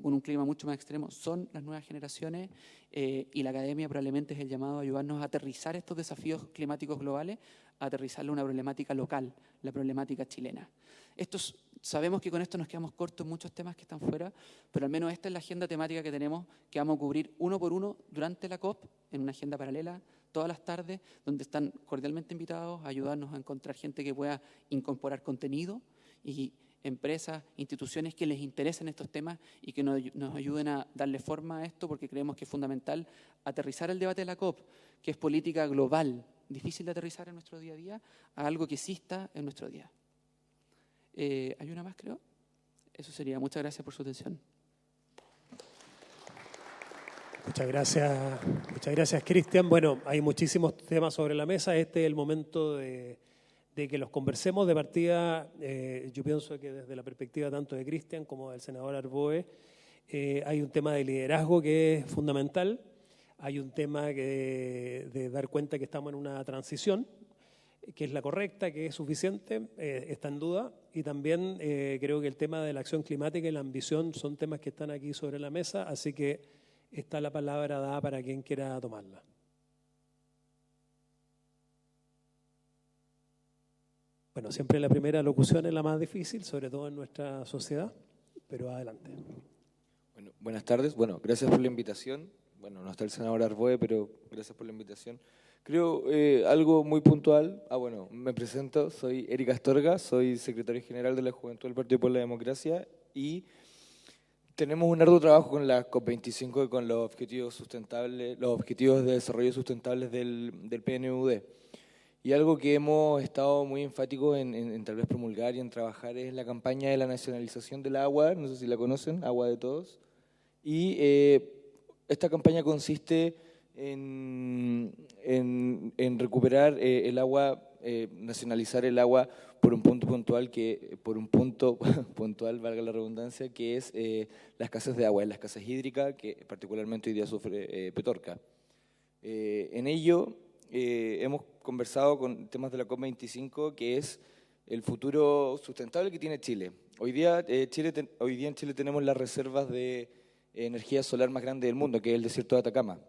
con un clima mucho más extremo son las nuevas generaciones, y la academia probablemente es el llamado a ayudarnos a aterrizar estos desafíos climáticos globales, a aterrizarlo a una problemática local, la problemática chilena. Sabemos que con esto nos quedamos cortos en muchos temas que están fuera, pero al menos esta es la agenda temática que tenemos, que vamos a cubrir uno por uno durante la COP, en una agenda paralela, todas las tardes, donde están cordialmente invitados a ayudarnos a encontrar gente que pueda incorporar contenido y empresas, instituciones que les interesen estos temas y que nos ayuden a darle forma a esto, porque creemos que es fundamental aterrizar el debate de la COP, que es política global, difícil de aterrizar en nuestro día a día, a algo que sí está en nuestro día. ¿Hay una más, creo? Eso sería. Muchas gracias por su atención. Muchas gracias, Cristian. Bueno, hay muchísimos temas sobre la mesa. Este es el momento de que los conversemos. De partida, yo pienso que desde la perspectiva tanto de Cristian como del senador Arboe, hay un tema de liderazgo que es fundamental. Hay un tema de dar cuenta que estamos en una transición, que es la correcta, que es suficiente, está en duda. Y también creo que el tema de la acción climática y la ambición son temas que están aquí sobre la mesa, así que está la palabra dada para quien quiera tomarla. Bueno, siempre la primera locución es la más difícil, sobre todo en nuestra sociedad, pero adelante. Bueno, buenas tardes. Bueno, gracias por la invitación. Bueno, no está el senador Arboe, pero gracias por la invitación. Creo algo muy puntual. Bueno, me presento, soy Eric Astorga, soy secretario general de la Juventud del Partido por la Democracia y tenemos un arduo trabajo con la COP25 y con los objetivos sustentables, los objetivos de desarrollo sustentables del PNUD. Y algo que hemos estado muy enfáticos en tal vez promulgar y en trabajar es la campaña de la nacionalización del agua, no sé si la conocen, Agua de Todos. Y esta campaña consiste en recuperar el agua, nacionalizar el agua por un punto puntual, valga la redundancia, que es la escasez de agua, la escasez hídrica, que particularmente hoy día sufre Petorca. En ello hemos conversado con temas de la COP25, que es el futuro sustentable que tiene Chile. Hoy día en Chile tenemos las reservas de energía solar más grande del mundo, que es el desierto de Atacama.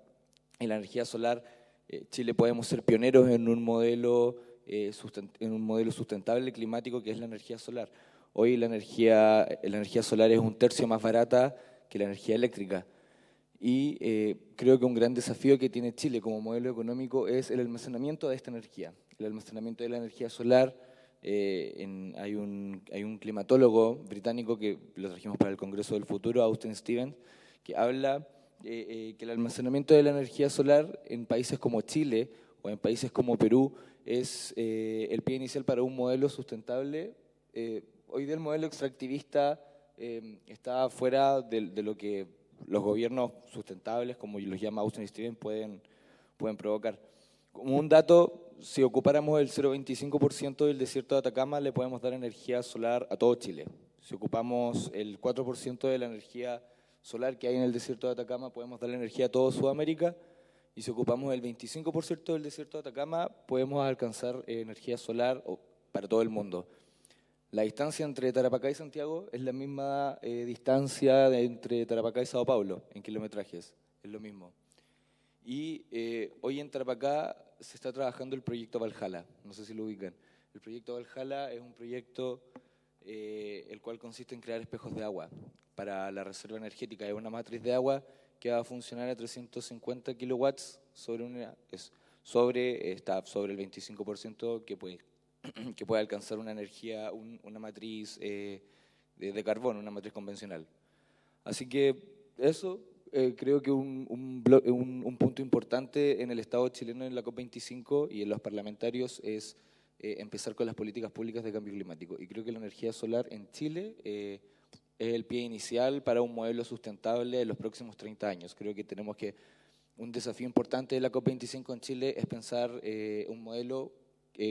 En la energía solar, Chile podemos ser pioneros en un modelo sustentable climático, que es la energía solar. Hoy la energía solar es un tercio más barata que la energía eléctrica. Y creo que un gran desafío que tiene Chile como modelo económico es el almacenamiento de esta energía. El almacenamiento de la energía solar, hay un climatólogo británico que lo trajimos para el Congreso del Futuro, Austin Stevens, que habla que el almacenamiento de la energía solar en países como Chile o en países como Perú es el pie inicial para un modelo sustentable. Hoy día el modelo extractivista está fuera de lo que los gobiernos sustentables, como los llama Austin Stevens, pueden provocar. Como un dato, si ocupáramos el 0,25% del desierto de Atacama, le podemos dar energía solar a todo Chile. Si ocupamos el 4% de la energía solar que hay en el desierto de Atacama, podemos darle energía a toda Sudamérica. Y si ocupamos el 25% del desierto de Atacama, podemos alcanzar energía solar para todo el mundo. La distancia entre Tarapacá y Santiago es la misma distancia entre Tarapacá y Sao Paulo, en kilometrajes, es lo mismo. Y hoy en Tarapacá se está trabajando el proyecto Valhalla, no sé si lo ubican. El proyecto Valhalla es un proyecto el cual consiste en crear espejos de agua para la reserva energética. Es una matriz de agua que va a funcionar a 350 kilowatts sobre el 25% que puede alcanzar una energía, una matriz de carbono, una matriz convencional. Así que eso creo que un punto importante en el Estado chileno en la COP25 y en los parlamentarios es empezar con las políticas públicas de cambio climático. Y creo que la energía solar en Chile es el pie inicial para un modelo sustentable en los próximos 30 años. Creo que un desafío importante de la COP25 en Chile es pensar un modelo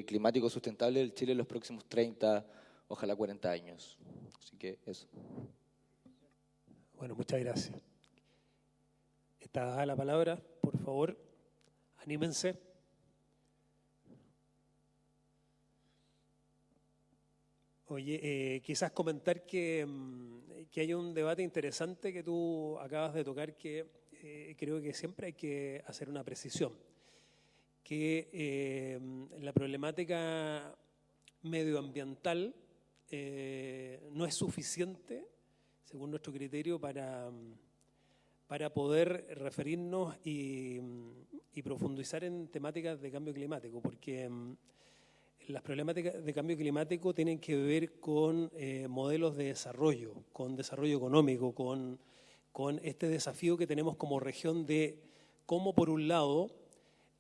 climático sustentable en Chile en los próximos 30, ojalá 40 años. Así que eso. Bueno, muchas gracias. Está dada la palabra, por favor, anímense. Oye, quizás comentar que hay un debate interesante que tú acabas de tocar que creo que siempre hay que hacer una precisión, que la problemática medioambiental no es suficiente, según nuestro criterio, para poder referirnos y profundizar en temáticas de cambio climático, porque las problemáticas de cambio climático tienen que ver con modelos de desarrollo, con desarrollo económico, con este desafío que tenemos como región de cómo, por un lado,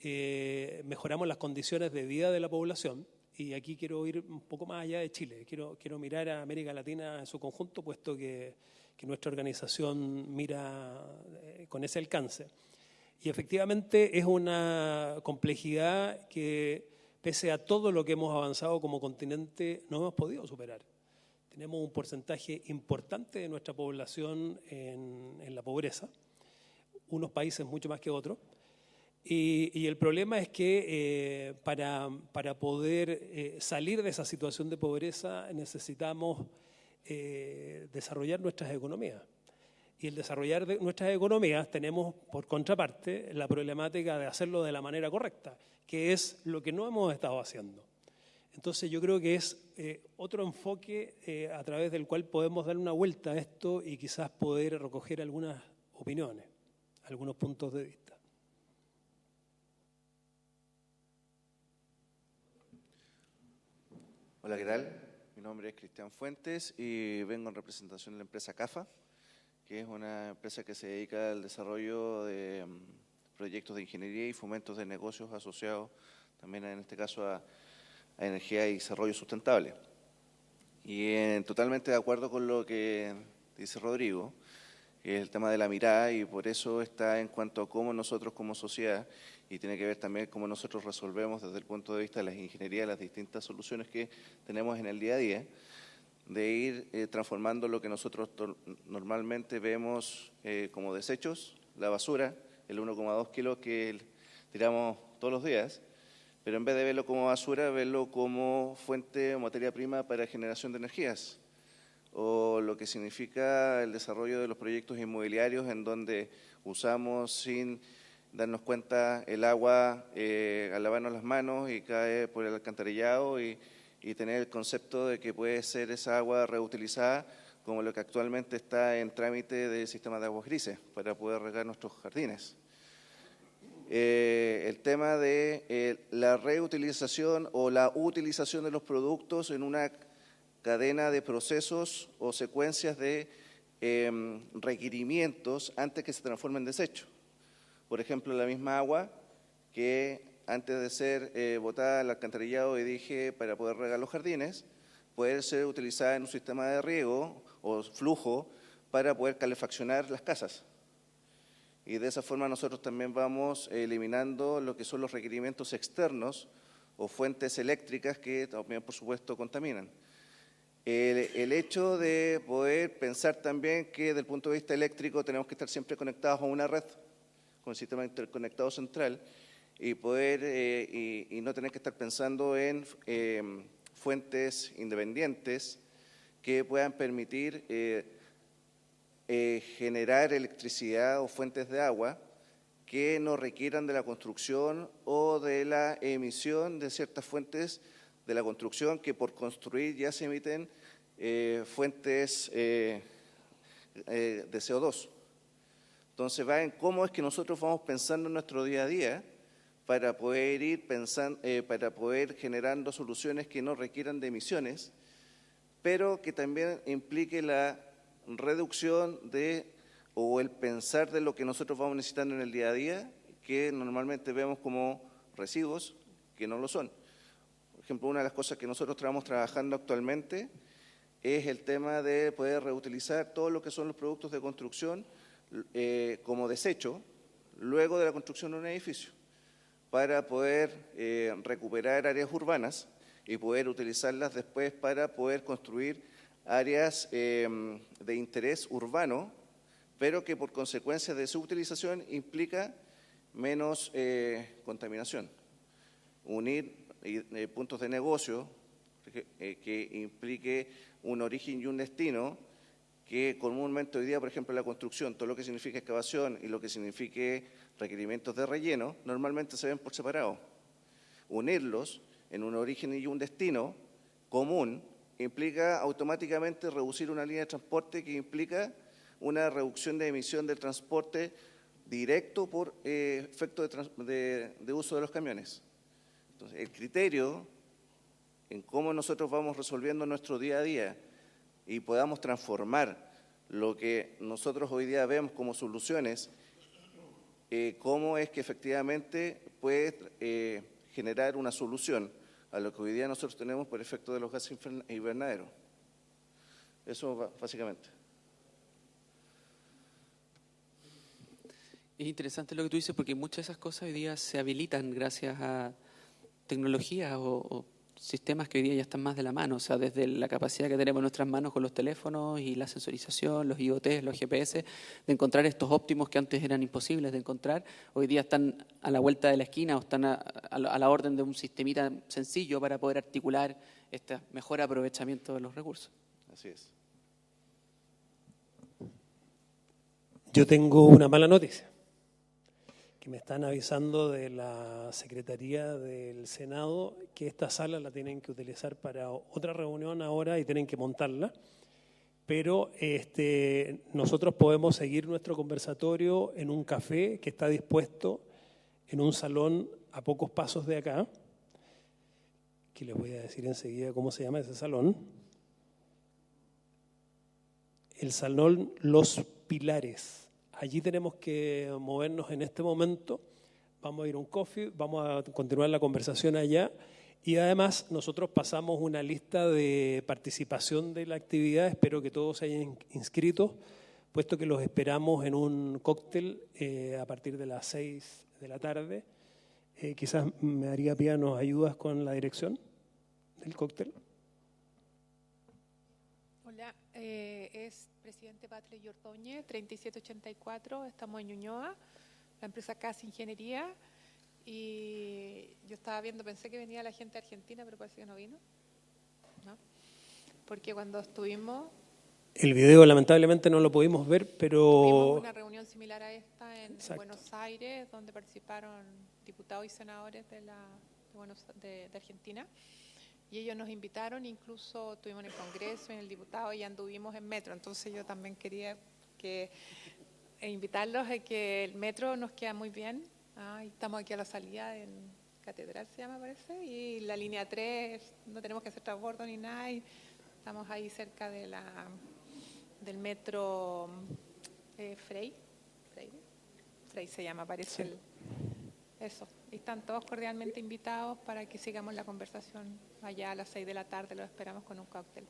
mejoramos las condiciones de vida de la población, y aquí quiero ir un poco más allá de Chile, quiero mirar a América Latina en su conjunto, puesto que nuestra organización mira con ese alcance. Y efectivamente es una complejidad que, pese a todo lo que hemos avanzado como continente, no hemos podido superar. Tenemos un porcentaje importante de nuestra población en la pobreza, unos países mucho más que otros. Y el problema es que para poder salir de esa situación de pobreza necesitamos desarrollar nuestras economías. Y el desarrollar nuestras economías tenemos por contraparte la problemática de hacerlo de la manera correcta, que es lo que no hemos estado haciendo. Entonces yo creo que es otro enfoque a través del cual podemos dar una vuelta a esto y quizás poder recoger algunas opiniones, algunos puntos de vista. Hola, ¿qué tal? Mi nombre es Cristian Fuentes y vengo en representación de la empresa CAFA, que es una empresa que se dedica al desarrollo de proyectos de ingeniería y fomentos de negocios asociados también en este caso a energía y desarrollo sustentable. Y totalmente de acuerdo con lo que dice Rodrigo, que es el tema de la mirada, y por eso está en cuanto a cómo nosotros como sociedad, y tiene que ver también cómo nosotros resolvemos desde el punto de vista de las ingenierías las distintas soluciones que tenemos en el día a día, de ir transformando lo que nosotros normalmente vemos como desechos, la basura, el 1,2 kilos que tiramos todos los días, pero en vez de verlo como basura, verlo como fuente o materia prima para generación de energías, o lo que significa el desarrollo de los proyectos inmobiliarios en donde usamos sin darnos cuenta el agua al lavarnos las manos y cae por el alcantarillado y tener el concepto de que puede ser esa agua reutilizada, como lo que actualmente está en trámite del sistema de aguas grises para poder regar nuestros jardines. El tema de la reutilización o la utilización de los productos en una cadena de procesos o secuencias de requerimientos antes que se transforme en desecho. Por ejemplo, la misma agua que antes de ser botada al alcantarillado y dije para poder regar los jardines, puede ser utilizada en un sistema de riego o flujo para poder calefaccionar las casas. Y de esa forma nosotros también vamos eliminando lo que son los requerimientos externos o fuentes eléctricas que también, por supuesto, contaminan. El hecho de poder pensar también que desde el punto de vista eléctrico tenemos que estar siempre conectados a una red, con el sistema interconectado central y poder y no tener que estar pensando en fuentes independientes que puedan permitir generar electricidad o fuentes de agua que no requieran de la construcción o de la emisión de ciertas fuentes de la construcción que por construir ya se emiten fuentes de CO2. Entonces va en cómo es que nosotros vamos pensando en nuestro día a día para poder ir pensando, para poder generando soluciones que no requieran de emisiones, pero que también implique la reducción o el pensar de lo que nosotros vamos necesitando en el día a día, que normalmente vemos como residuos, que no lo son. Por ejemplo, una de las cosas que nosotros estamos trabajando actualmente es el tema de poder reutilizar todo lo que son los productos de construcción como desecho, luego de la construcción de un edificio, para poder recuperar áreas urbanas y poder utilizarlas después para poder construir áreas de interés urbano, pero que por consecuencia de su utilización implica menos contaminación. Unir puntos de negocio que implique un origen y un destino, que comúnmente hoy día, por ejemplo, la construcción, todo lo que significa excavación y lo que signifique requerimientos de relleno, normalmente se ven por separado. Unirlos en un origen y un destino común implica automáticamente reducir una línea de transporte que implica una reducción de emisión del transporte directo por efecto de uso de los camiones. Entonces, el criterio en cómo nosotros vamos resolviendo nuestro día a día y podamos transformar lo que nosotros hoy día vemos como soluciones, cómo es que efectivamente puede generar una solución a lo que hoy día nosotros tenemos por efecto de los gases invernaderos. Eso básicamente. Es interesante lo que tú dices porque muchas de esas cosas hoy día se habilitan gracias a tecnologías o sistemas que hoy día ya están más de la mano, o sea, desde la capacidad que tenemos en nuestras manos con los teléfonos y la sensorización, los IoT, los GPS, de encontrar estos óptimos que antes eran imposibles de encontrar, hoy día están a la vuelta de la esquina o están a la orden de un sistemita sencillo para poder articular este mejor aprovechamiento de los recursos. Así es. Yo tengo una mala noticia, que me están avisando de la Secretaría del Senado que esta sala la tienen que utilizar para otra reunión ahora y tienen que montarla, pero nosotros podemos seguir nuestro conversatorio en un café que está dispuesto en un salón a pocos pasos de acá, que les voy a decir enseguida cómo se llama ese salón. El Salón Los Pilares. Allí tenemos que movernos en este momento, vamos a ir a un coffee, vamos a continuar la conversación allá y además nosotros pasamos una lista de participación de la actividad, espero que todos se hayan inscrito, puesto que los esperamos en un cóctel a partir de las 6 de la tarde. Quizás María Pía nos ayudas con la dirección del cóctel. Hola, es Presidente Patre y Ordóñez, 3784, estamos en Ñuñoa, la empresa Casa Ingeniería, y yo estaba viendo, pensé que venía la gente de Argentina, pero parece que no vino, ¿no? Porque cuando estuvimos... El video lamentablemente no lo pudimos ver, pero... Tuvimos una reunión similar a esta en Buenos Aires, donde participaron diputados y senadores de Argentina. Y ellos nos invitaron, incluso estuvimos en el Congreso, en el diputado y anduvimos en metro. Entonces yo también quería invitarlos a que el metro nos queda muy bien. Estamos aquí a la salida en Catedral, se llama, parece, y la línea 3, no tenemos que hacer transbordo ni nada. Y estamos ahí cerca de del metro Frey se llama, parece. Sí. Eso. Y están todos cordialmente invitados para que sigamos la conversación allá a las 6 de la tarde, los esperamos con un cóctel.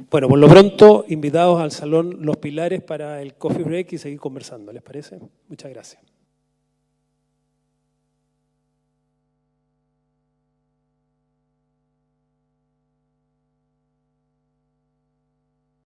Bueno, por lo pronto, invitados al Salón Los Pilares para el coffee break y seguir conversando, ¿les parece? Muchas gracias.